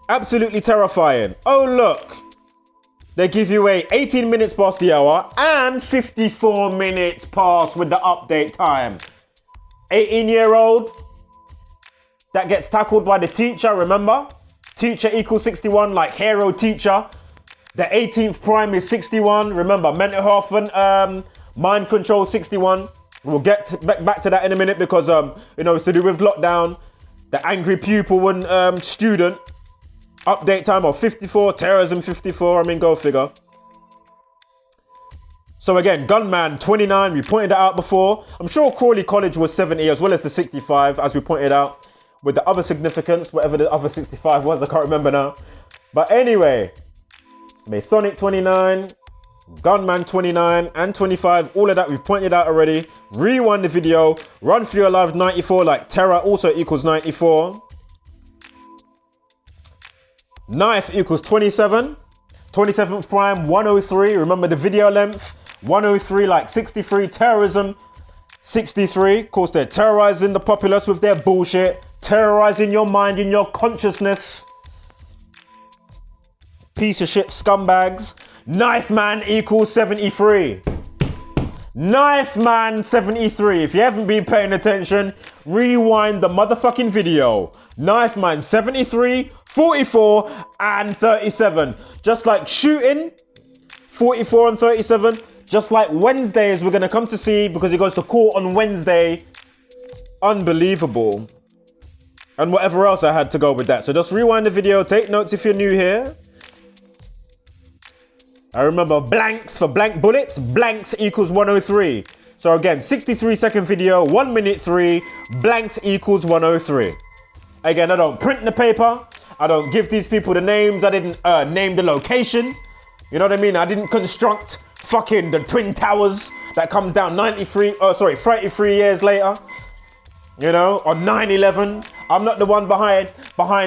Absolutely terrifying. Oh look. They give you 18 minutes past the hour and 54 minutes past with the update time. 18-year-old that gets tackled by the teacher, remember? Teacher equals 61, like hero teacher. The 18th prime is 61. Remember, mental health and mind control 61. We'll get back to that in a minute because, it's to do with lockdown. The angry pupil and student. Update time of 54, terrorism 54, go figure. So again, gunman 29, we pointed that out before. I'm sure Crawley College was 70 as well as the 65, as we pointed out, with the other significance, whatever the other 65 was, I can't remember now. But anyway, Masonic 29, gunman 29 and 25, all of that we've pointed out already. Rewind the video, run for your life 94, like terror also equals 94. Knife equals 27. 27th prime, 103. Remember the video length? 103, like 63. Terrorism, 63. Of course, they're terrorizing the populace with their bullshit. Terrorizing your mind and your consciousness. Piece of shit scumbags. Knife man equals 73. Knife man 73. If you haven't been paying attention, rewind the motherfucking video. Knife man 73, 44 and 37. Just like shooting, 44 and 37. Just like Wednesdays we're going to come to see because he goes to court on Wednesday. Unbelievable. And whatever else I had to go with that. So just rewind the video. Take notes if you're new here. I remember blanks for blank bullets. Blanks equals 103. So again, 63-second video, 1 minute 3. Blanks equals 103. Again, I don't print the paper. I don't give these people the names. I didn't name the location. You know what I mean? I didn't construct fucking the Twin Towers that comes down 33 years later. You know, on 9/11. I'm not the one behind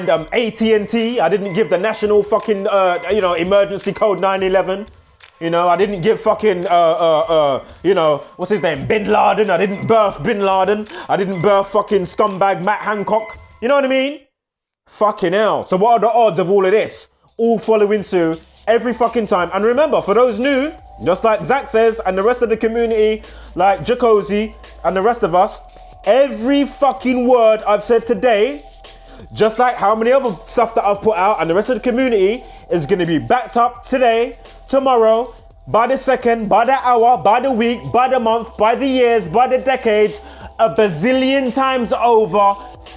AT&T. I didn't give the national fucking, emergency code 9/11. You know, I didn't give fucking, what's his name? Bin Laden. I didn't birth Bin Laden. I didn't birth fucking scumbag Matt Hancock. You know what I mean? Fucking hell. So what are the odds of all of this? All following suit every fucking time. And remember, for those new, just like Zach says, and the rest of the community, like Jacozy and the rest of us, every fucking word I've said today, just like how many other stuff that I've put out, and the rest of the community is going to be backed up today, tomorrow, by the second, by the hour, by the week, by the month, by the years, by the decades, a bazillion times over,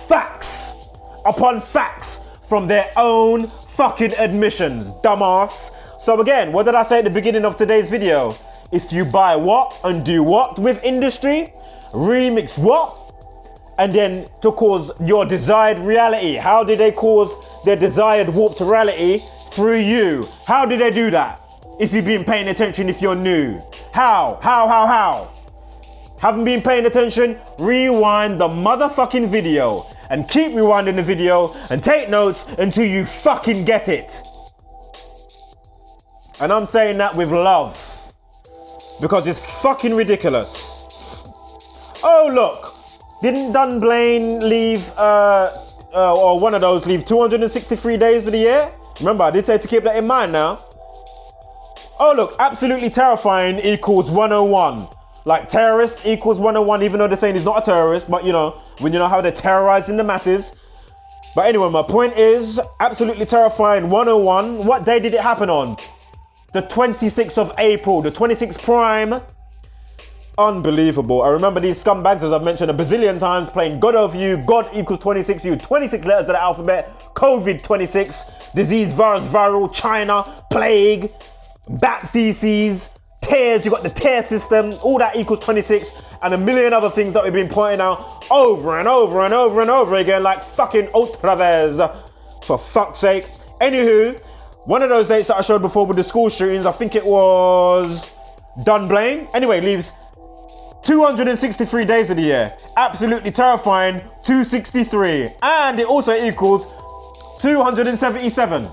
facts upon facts from their own fucking admissions, dumbass. So again, what did I say at the beginning of today's video? If you buy what and do what with industry, remix what, and then to cause your desired reality. How did they cause their desired warped reality? Through you. How did they do that? If you've been paying attention, if you're new. How? Haven't been paying attention? Rewind the motherfucking video and keep rewinding the video and take notes until you fucking get it. And I'm saying that with love because it's fucking ridiculous. Oh look, didn't Dunblane leave, or one of those leave 263 days of the year? Remember, I did say to keep that in mind now. Oh look, absolutely terrifying equals 101. Like terrorist equals 101, even though they're saying he's not a terrorist, but you know, when you know how they're terrorizing the masses. But anyway, my point is, absolutely terrifying 101. What day did it happen on? The 26th of April, the 26th prime. Unbelievable. I remember these scumbags, as I've mentioned a bazillion times, playing God over you, God equals 26, you 26 letters of the alphabet, COVID 26, disease, virus, viral, China, plague, bat feces, tears, you got the tear system, all that equals 26, and a million other things that we've been pointing out over and over and over and over again, like fucking otra vez, for fuck's sake. Anywho, one of those dates that I showed before with the school shootings, I think it was Dunblane. Anyway, leaves 263 days of the year. Absolutely terrifying, 263. And it also equals 277.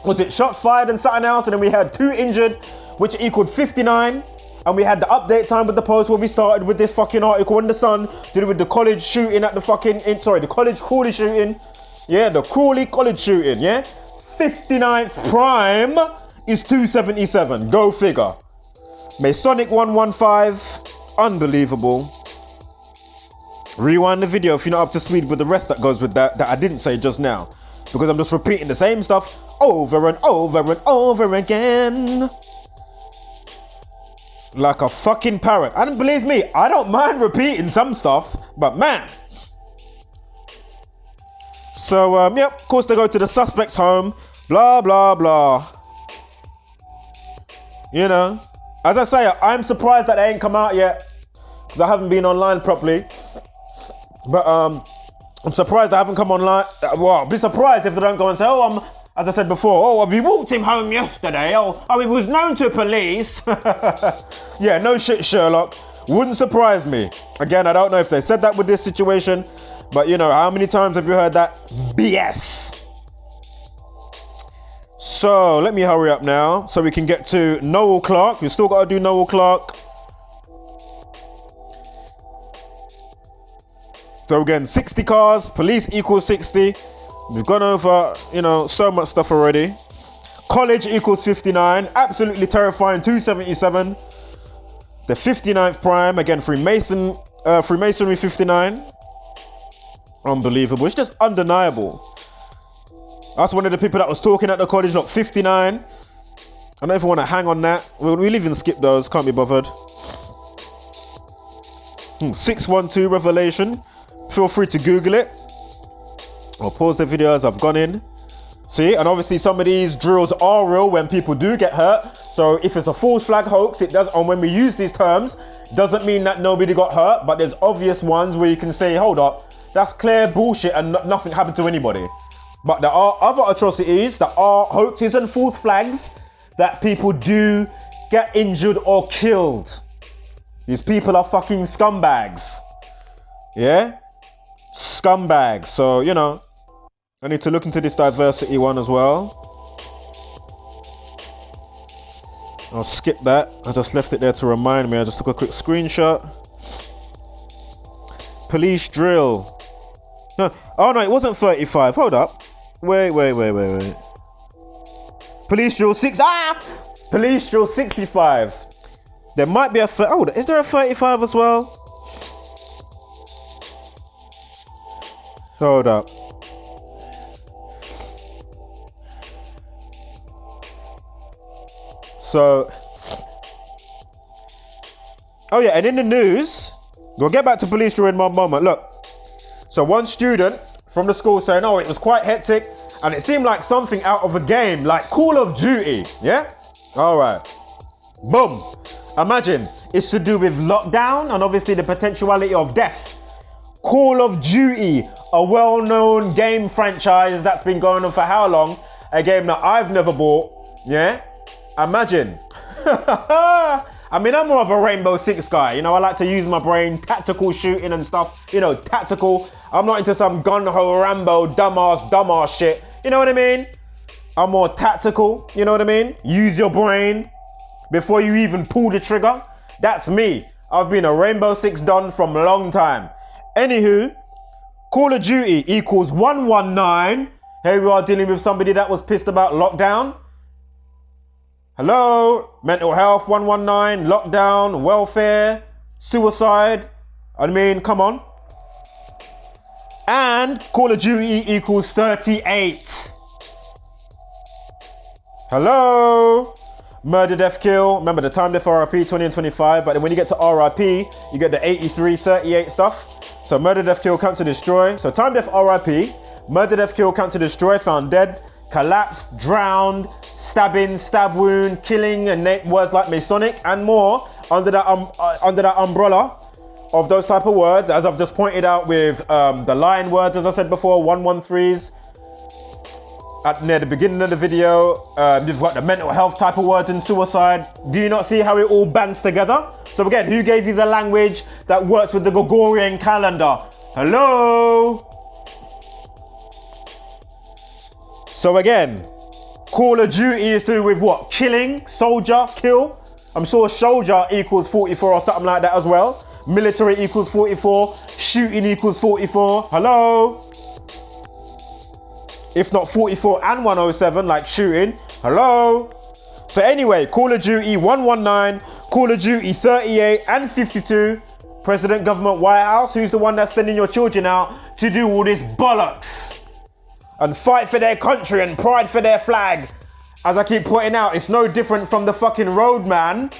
Was it shots fired and something else? And then we had 2 injured, which equaled 59. And we had the update time with the post where we started with this fucking article in the Sun to do with the college shooting at the fucking, the college Crawley shooting. Yeah, the Crawley college shooting, yeah? 59th prime is 277. Go figure. Masonic 115. Unbelievable. Rewind the video if you're not up to speed with the rest that goes with that I didn't say just now, because I'm just repeating the same stuff over and over and over again like a fucking parrot. And believe me, I don't mind repeating some stuff, but man. So yep, of course they go to the suspect's home, blah blah blah. You know, as I say, I'm surprised that they ain't come out yet, because I haven't been online properly. But I'm surprised they haven't come online. Well, I'll be surprised if they don't go and say, as I said before, we walked him home yesterday. He was known to police. Yeah, no shit, Sherlock. Wouldn't surprise me. Again, I don't know if they said that with this situation, but you know, how many times have you heard that BS? So let me hurry up now so we can get to Noel Clark. We still got to do Noel Clark. So again, 60 cars, police equals 60. We've gone over, you know, so much stuff already. College equals 59. Absolutely terrifying, 277. The 59th prime, again, Freemasonry 59. Unbelievable. It's just undeniable. That's one of the people that was talking at the college, look, 59. I don't know if I want to hang on that. We'll even skip those, can't be bothered. 612 Revelation. Feel free to Google it. I'll pause the video as I've gone in. See, and obviously some of these drills are real when people do get hurt. So if it's a false flag hoax, it does, and when we use these terms, doesn't mean that nobody got hurt, but there's obvious ones where you can say, hold up, that's clear bullshit and nothing happened to anybody. But there are other atrocities that are hoaxes and false flags that people do get injured or killed. These people are fucking scumbags. Yeah? Scumbags. So, you know, I need to look into this diversity one as well. I'll skip that. I just left it there to remind me. I just took a quick screenshot. Police drill. Oh no, it wasn't 35. Hold up. Wait. Police drill 6. Police drill 65. There might be a is there a 35 as well? Hold up. So, oh yeah, and in the news, we'll get back to police during one moment. Look, so one student from the school saying, oh, it was quite hectic and it seemed like something out of a game, like Call of Duty, yeah? All right, boom. Imagine, it's to do with lockdown and obviously the potentiality of death. Call of Duty, a well-known game franchise that's been going on for how long? A game that I've never bought, yeah? Imagine. I mean, I'm more of a Rainbow Six guy. You know, I like to use my brain, tactical shooting and stuff. You know, tactical. I'm not into some gun-ho Rambo, dumbass shit. You know what I mean? I'm more tactical. You know what I mean? Use your brain before you even pull the trigger. That's me. I've been a Rainbow Six don from a long time. Anywho, Call of Duty equals 119. Here we are dealing with somebody that was pissed about lockdown. Hello, mental health 119, lockdown, welfare, suicide. I mean, come on. And Call of Duty equals 38. Hello, murder, death, kill. Remember the time death RIP 20 and 25, but then when you get to RIP, you get the 83, 38 stuff. So murder, death, kill, cancel, destroy. So time death RIP, murder, death, kill, cancel, destroy, found dead, collapsed, drowned, stabbing, stab wound, killing, and words like Masonic and more under that umbrella of those type of words, as I've just pointed out with the lion words, as I said before, 113s near the beginning of the video. You've got the mental health type of words and suicide. Do you not see how it all bands together? So again, who gave you the language that works with the Gregorian calendar? Hello? So again, Call of Duty is to do with what? Killing, soldier, kill. I'm sure soldier equals 44 or something like that as well. Military equals 44. Shooting equals 44. Hello? If not 44 and 107, like shooting. Hello? So anyway, Call of Duty 119, Call of Duty 38 and 52. President, government, White House, who's the one that's sending your children out to do all this bollocks? And fight for their country and pride for their flag. As I keep pointing out, it's no different from the fucking roadman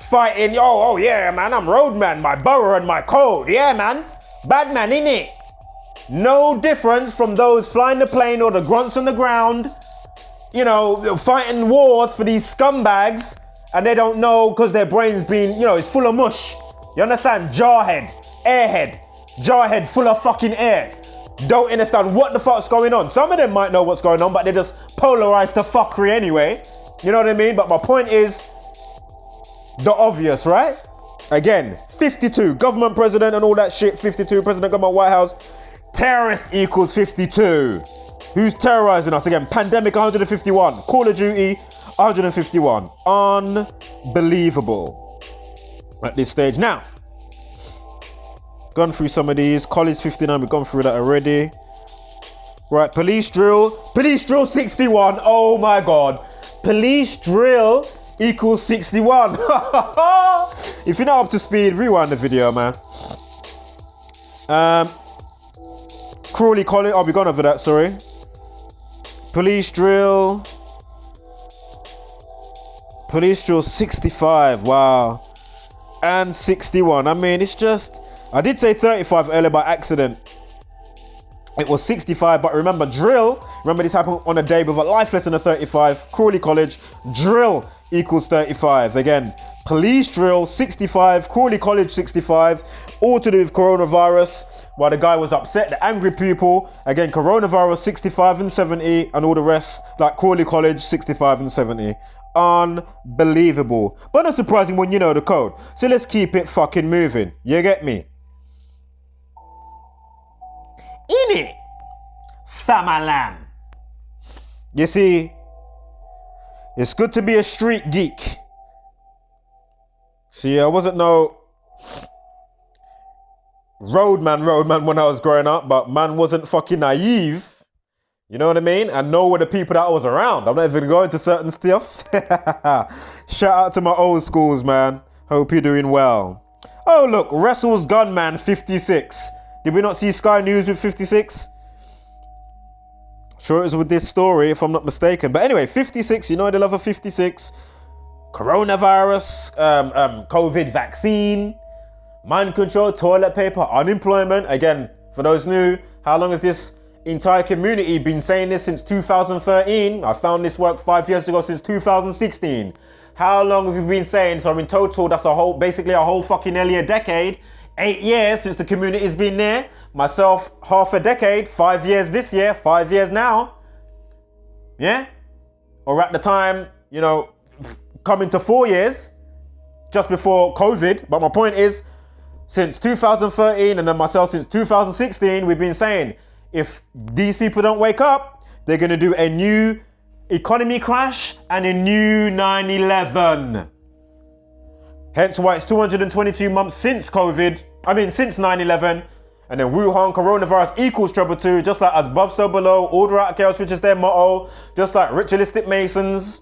fighting, oh yeah, man, I'm roadman, my borough and my code. Yeah, man. Bad man, innit? No difference from those flying the plane or the grunts on the ground, you know, fighting wars for these scumbags, and they don't know because their brain's been, you know, it's full of mush. You understand? Jarhead, airhead, jarhead full of fucking air. Don't understand what the fuck's going on. Some of them might know what's going on, but they just polarize to fuckery anyway. You know what I mean? But my point is the obvious, right? Again, 52, government, president and all that shit, 52, president, government, White House. Terrorist equals 52. Who's terrorizing us? Again, pandemic 151, Call of Duty 151. Unbelievable at this stage. Now, gone through some of these. College 59, we've gone through that already. Right, police drill 61. Oh my God. Police drill equals 61. If you're not up to speed, rewind the video, man. Crawley College, oh, we've gone over that, sorry. Police drill 65, wow. And 61, I mean, it's just, I did say 35 earlier by accident. It was 65, but remember this happened on a day with a life lesson of 35. Crawley College, drill equals 35. Again, police drill 65, Crawley College 65, all to do with coronavirus. While the guy was upset, the angry people, again, coronavirus 65 and 70, and all the rest, like Crawley College 65 and 70. Unbelievable. But not surprising when you know the code. So let's keep it fucking moving. You get me? In it, Famalam. You see, it's good to be a street geek. See, I wasn't no roadman when I was growing up, but man wasn't fucking naive. You know what I mean? And know were the people that I was around. I'm not even going to certain stuff. Shout out to my old schools, man. Hope you're doing well. Oh, look, Wrestle's Gunman 56. Did we not see Sky News with 56? Sure it was with this story, if I'm not mistaken. But anyway, 56, you know the love of 56. coronavirus, COVID vaccine, mind control, toilet paper, unemployment. Again, for those new, how long has this entire community been saying this? Since 2013. I found this work 5 years ago, since 2016. How long have you been saying? So in total, that's basically a whole fucking nearly a decade. 8 years since the community's been there. Myself, half a decade, 5 years this year, 5 years now. Yeah? Or at the time, you know, coming to 4 years, just before COVID. But my point is, since 2013 and then myself since 2016, we've been saying, if these people don't wake up, they're going to do a new economy crash and a new 9/11. Hence why it's 222 months since COVID. Since 9/11. And then Wuhan coronavirus equals trouble too. Just like as above, so below. Order out of chaos, which is their motto. Just like ritualistic Masons.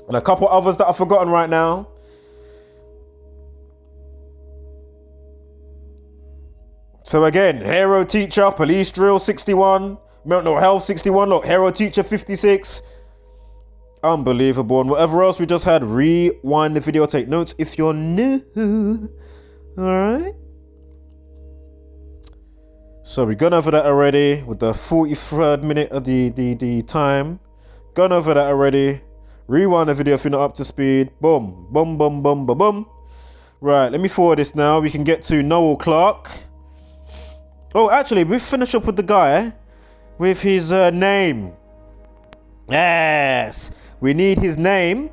And a couple others that I've forgotten right now. So again, hero teacher, police drill 61. Mental health 61. Look, hero teacher 56. Unbelievable. And whatever else we just had, rewind the video, take notes if you're new. Alright. So we've gone over that already with the 43rd minute of the time. Gone over that already. Rewind the video if you're not up to speed. Boom. Boom, boom, boom, boom, boom. Right, let me forward this now. We can get to Noel Clark. Oh, actually, we finish up with the guy with his name. Yes. We need his name.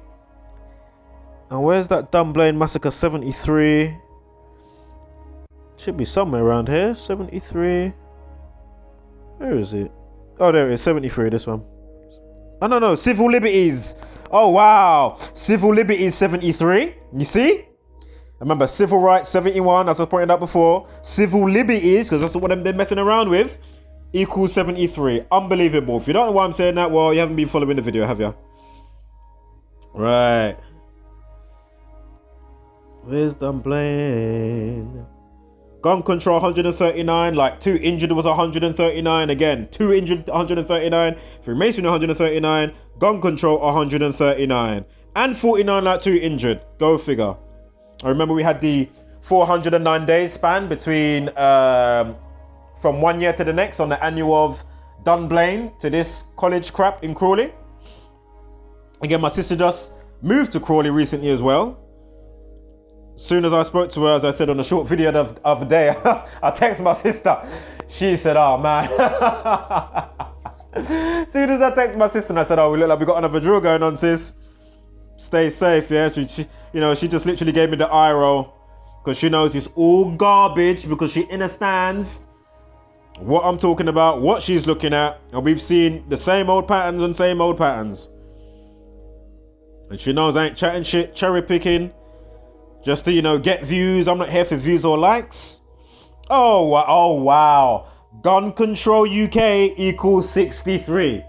And where's that Dunblane Massacre 73? Should be somewhere around here. 73. Where is it? Oh, there it is. 73, this one. Oh, no. Civil Liberties. Oh, wow. Civil Liberties 73. You see? Remember, Civil Rights 71, as I pointed out before. Civil Liberties, because that's what they're messing around with, equals 73. Unbelievable. If you don't know why I'm saying that, well, you haven't been following the video, have you? Right. Where's Dunblane? Gun control 139, like 2 injured was 139. Again, 2 injured 139. Freemason 139. Gun control 139. And 49 like 2 injured. Go figure. I remember we had the 409 days span between from 1 year to the next on the annual of Dunblane to this college crap in Crawley. Again, my sister just moved to Crawley recently as well. Soon as I spoke to her, as I said on the short video the other day, I texted my sister. She said, oh man. Soon as I texted my sister and I said, oh, we look like we got another drill going on, sis. Stay safe, yeah. She just literally gave me the eye roll because she knows it's all garbage because she understands what I'm talking about, what she's looking at, and we've seen the same old patterns and same old patterns. And she knows I ain't chatting shit, cherry picking. Just to, get views. I'm not here for views or likes. Oh, wow. Gun control UK equals 63.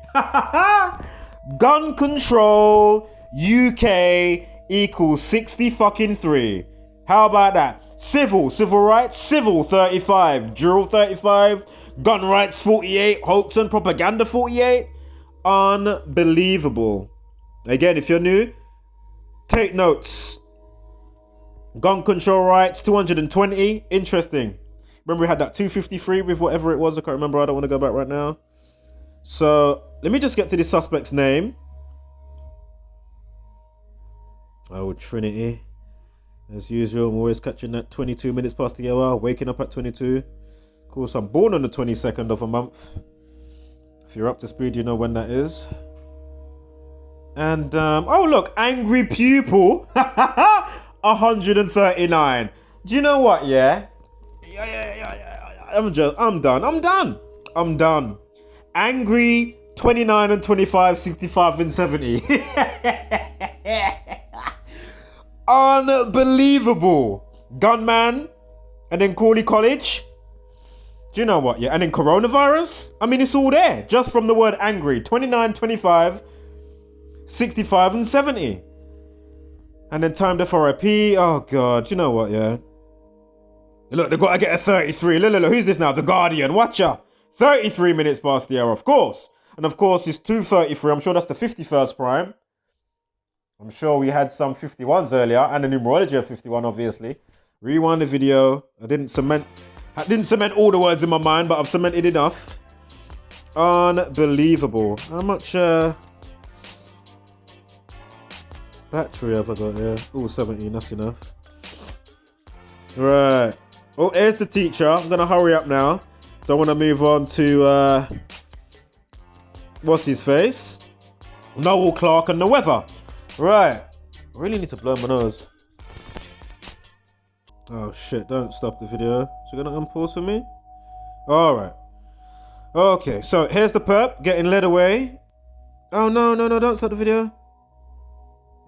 Gun control UK equals 60 fucking 3. How about that? Civil rights, civil 35. Drill 35. Gun rights 48. Hoax and propaganda 48. Unbelievable. Again, if you're new, take notes. Gun control rights 220. Interesting. Remember we had that 253 with whatever it was. I can't remember. I don't want to go back right now. So let me just get to the suspect's name. Oh, Trinity. As usual, I'm always catching that 22 minutes past the hour. Waking up at 22. Of course, I'm born on the 22nd of a month. If you're up to speed, you know when that is. And, oh look, Angry Pupil. 139. Do you know what, yeah? I'm done. Angry 29 and 25, 65 and 70. Unbelievable. Gunman. And then Crawley College. Do you know what, yeah? And then coronavirus. It's all there. Just from the word angry. 29, 25, 65 and 70. And then timed FRIP. Oh, God. You know what, yeah? Look, they've got to get a 33. Look, who's this now? The Guardian. Watch ya. 33 minutes past the hour, of course. And, of course, it's 2:33. I'm sure that's the 51st prime. I'm sure we had some 51s earlier and the numerology of 51, obviously. Rewind the video. I didn't cement all the words in my mind, but I've cemented enough. Unbelievable. How much battery have I got here? Oh, 17, that's enough. Right. Oh, here's the teacher. I'm going to hurry up now. Don't want to move on to, what's his face? Noel Clark and the weather. Right. I really need to blow my nose. Oh, shit. Don't stop the video. So you're going to unpause for me? All right. Okay, so here's the perp getting led away. Oh, no, don't stop the video.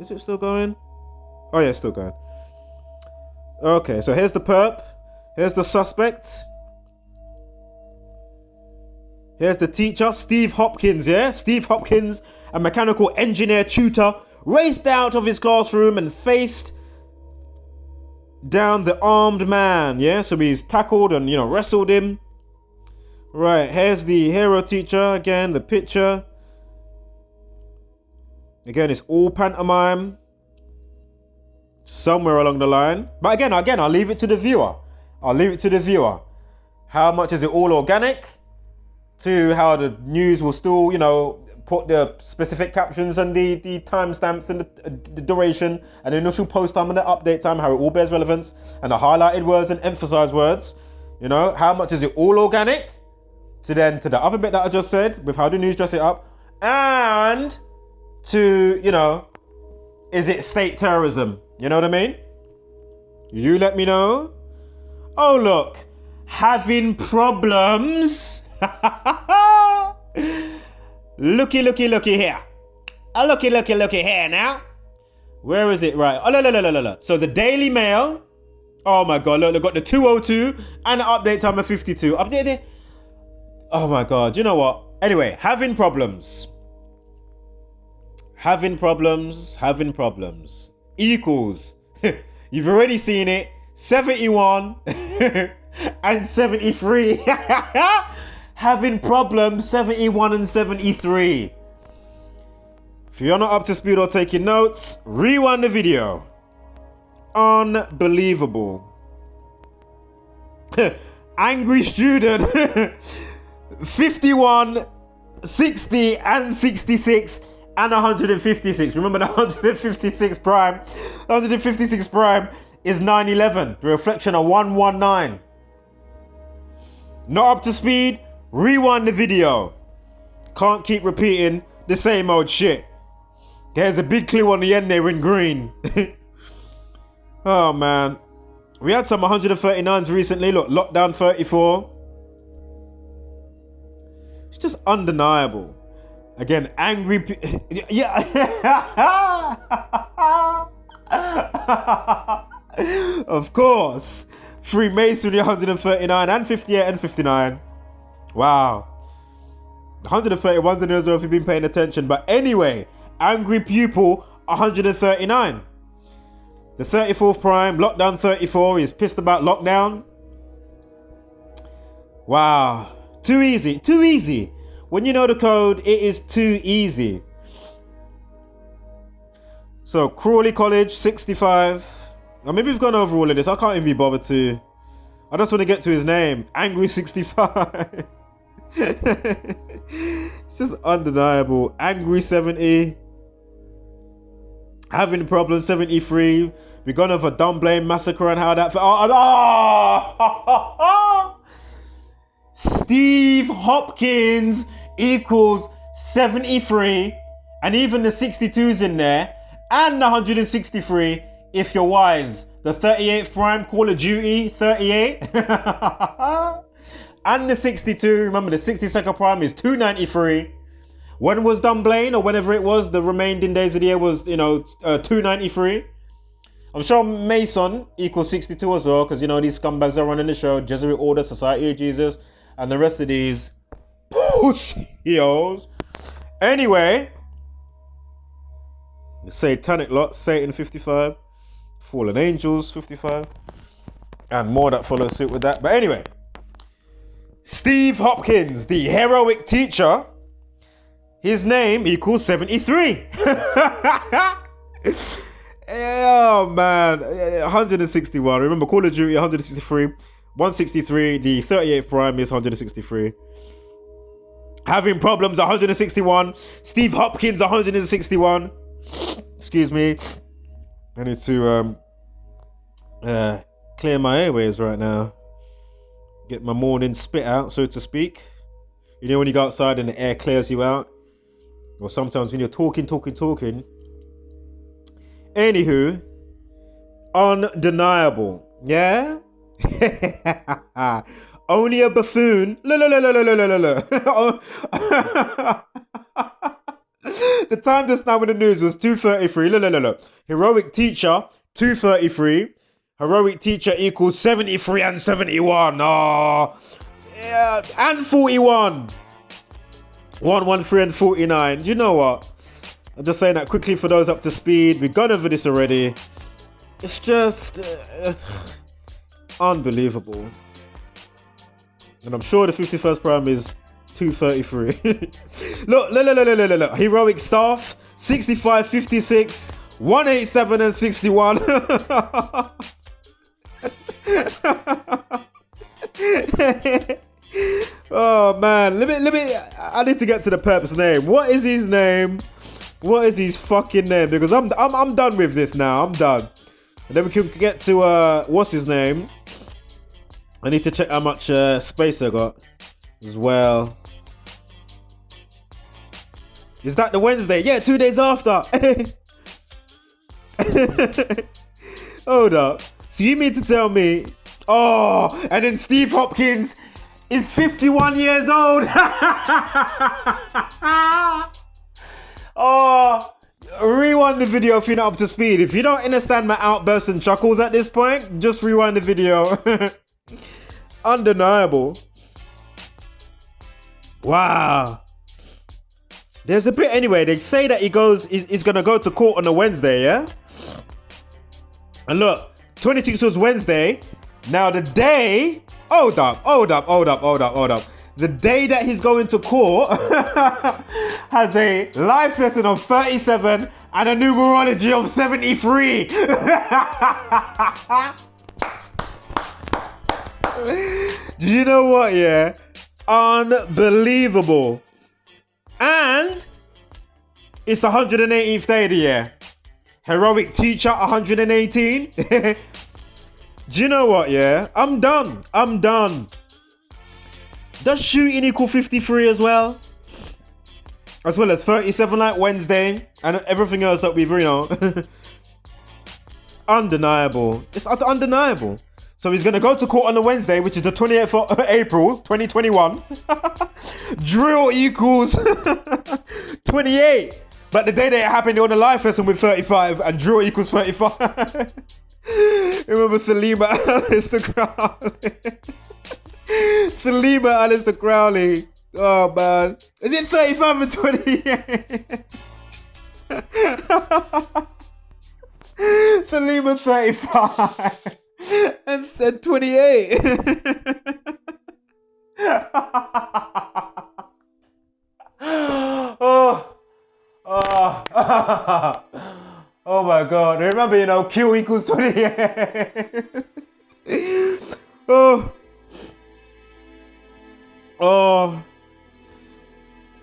Is it still going? Oh, yeah, it's still going. Okay, so here's the perp. Here's the suspect. Here's the teacher, Steve Hopkins, yeah? Steve Hopkins, a mechanical engineer tutor, raced out of his classroom and faced down the armed man, yeah? So he's tackled and, wrestled him. Right, here's the hero teacher, again, the picture. Again, it's all pantomime. Somewhere along the line. But again, I'll leave it to the viewer. How much is it all organic? To how the news will still, put the specific captions and the timestamps and the duration and the initial post time and the update time, how it all bears relevance, and the highlighted words and emphasized words. How much is it all organic? To the other bit that I just said, with how the news dress it up, and to, is it state terrorism? You know what I mean? You let me know. Oh, look, having problems. Looky here. Looky here now. Where is it? Right. Oh, look. So the Daily Mail. Oh my God, look, they've got the 202 and the update time of 52. Update it. Oh my God, you know what? Anyway, having problems equals, you've already seen it, 71 and 73. Having problems, 71 and 73. If you're not up to speed or taking notes, rewind the video. Unbelievable. Angry student. 51, 60 and 66 and 156. Remember the 156 prime. 156 prime is 911. The reflection of 119. Not up to speed? Rewind the video. Can't keep repeating the same old shit. There's a big clue on the end there in green. Oh man. We had some 139s recently. Look, lockdown 34. It's just undeniable. Again, angry yeah. Of course. Freemasonry 139 and 58 and 59. Wow. 131's in there as well if you've been paying attention. But anyway, angry pupil 139. The 34th prime, lockdown 34, is pissed about lockdown. Wow. Too easy. When you know the code, it is too easy. So, Crawley College, 65. Now, maybe we've gone over all of this. I can't even be bothered to. I just want to get to his name. Angry 65. It's just undeniable. Angry 70. Having problems 73. We're gone over Dunblane massacre and how that. Steve Hopkins equals 73, and even the 62's in there, and the 163 if you're wise. The 38th prime, Call of Duty 38, and the 62. Remember, the 62nd prime is 293. When was Dunblane, or whenever it was, the remaining days of the year was 293. I'm sure Mason equals 62 as well, because these scumbags are running the show. Jesuit Order, Society of Jesus, and the rest of these pussies. Anyway, the satanic lot, Satan 55, fallen angels 55, and more that follow suit with that. But anyway, Steve Hopkins, the heroic teacher, his name equals 73. Oh man, 161. Remember, Call of Duty 163, 163. The 38th Prime is 163. Having problems 161. Steve Hopkins 161. Excuse me. I need to clear my airways right now. Get my morning spit out, so to speak. You know when you go outside and the air clears you out? Or sometimes when you're talking. Anywho, undeniable. Yeah? Only a buffoon. The time just now in the news was 2:33. Heroic teacher, 2:33. Heroic teacher equals 73 and 71. Oh, yeah, and 41. 113 and 49. Do you know what? I'm just saying that quickly for those up to speed. We've gone over this already. It's just unbelievable. And I'm sure the 51st Prime is 2:33. Look. Heroic staff, 65, 56, 187 and 61. Oh man, let me. I need to get to the Pep's name. What is his name? What is his fucking name? Because I'm done with this now. I'm done. And then we can get to what's his name? I need to check how much space I got as well. Is that the Wednesday? Yeah, 2 days after. Hold up. So you mean to tell me? Oh, and then Steve Hopkins is 51 years old. Oh, rewind the video if you're not up to speed. If you don't understand my outbursts and chuckles at this point, just rewind the video. Undeniable. Wow. There's a bit anyway. They say that he's gonna go to court on a Wednesday, yeah? And look, 26 was Wednesday. Now the day, hold up. The day that he's going to court has a life lesson of 37 and a numerology of 73. Do you know what, yeah? Unbelievable. And it's the 118th day of the year. Heroic teacher, 118. Do you know what, yeah? I'm done. Does shooting equal 53 as well? As well as 37 like Wednesday and everything else that we've, undeniable. It's undeniable. So he's going to go to court on a Wednesday, which is the 28th of April, 2021. Drill equals 28. But the day that it happened, they on a live lesson with 35 and drill equals 35. Remember Salima Alistair Crowley? Salima Alistair Crowley. Oh, man. Is it 35 and 28? Salima 35 and said 28. Oh my God. Remember, Q equals 28.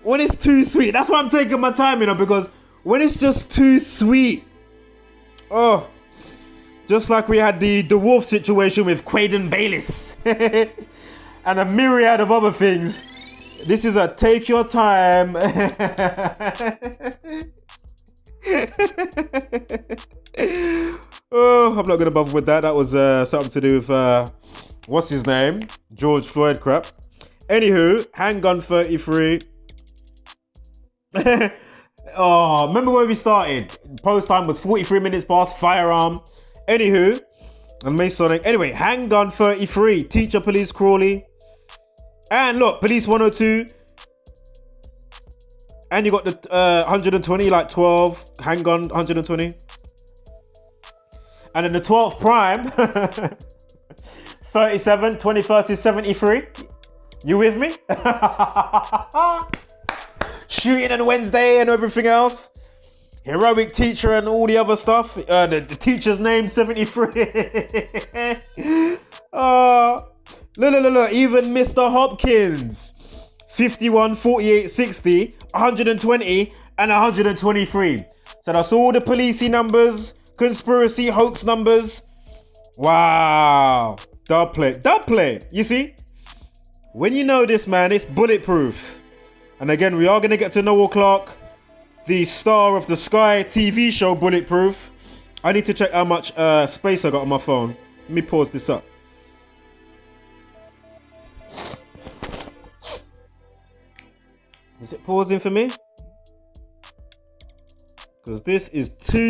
When it's too sweet, that's why I'm taking my time, because when it's just too sweet, just like we had the wolf situation with Quaden Bayliss and a myriad of other things, this is a take your time. I'm not gonna bother with that. That was something to do with what's his name, George Floyd crap. Anywho, handgun 33. Oh, remember where we started? Post time was 43 minutes past. Firearm. Anywho, and Masonic. Anyway, handgun 33. Teacher police Crawley. And look, police 102. And you got the 120, like 12. Handgun 120. And then the 12th prime. 37. 21st is 73. You with me? Shooting on Wednesday and everything else. Heroic teacher and all the other stuff. The teacher's name 73. Look. Even Mr. Hopkins. 51, 48, 60, 120, and 123. So that's all the policey numbers, conspiracy hoax numbers. Wow. Dub play. You see? When you know this, man, it's bulletproof. And again, we are going to get to Noel Clarke, the star of the Sky TV show Bulletproof. I need to check how much space I got on my phone. Let me pause this up. Is it pausing for me? Because this is too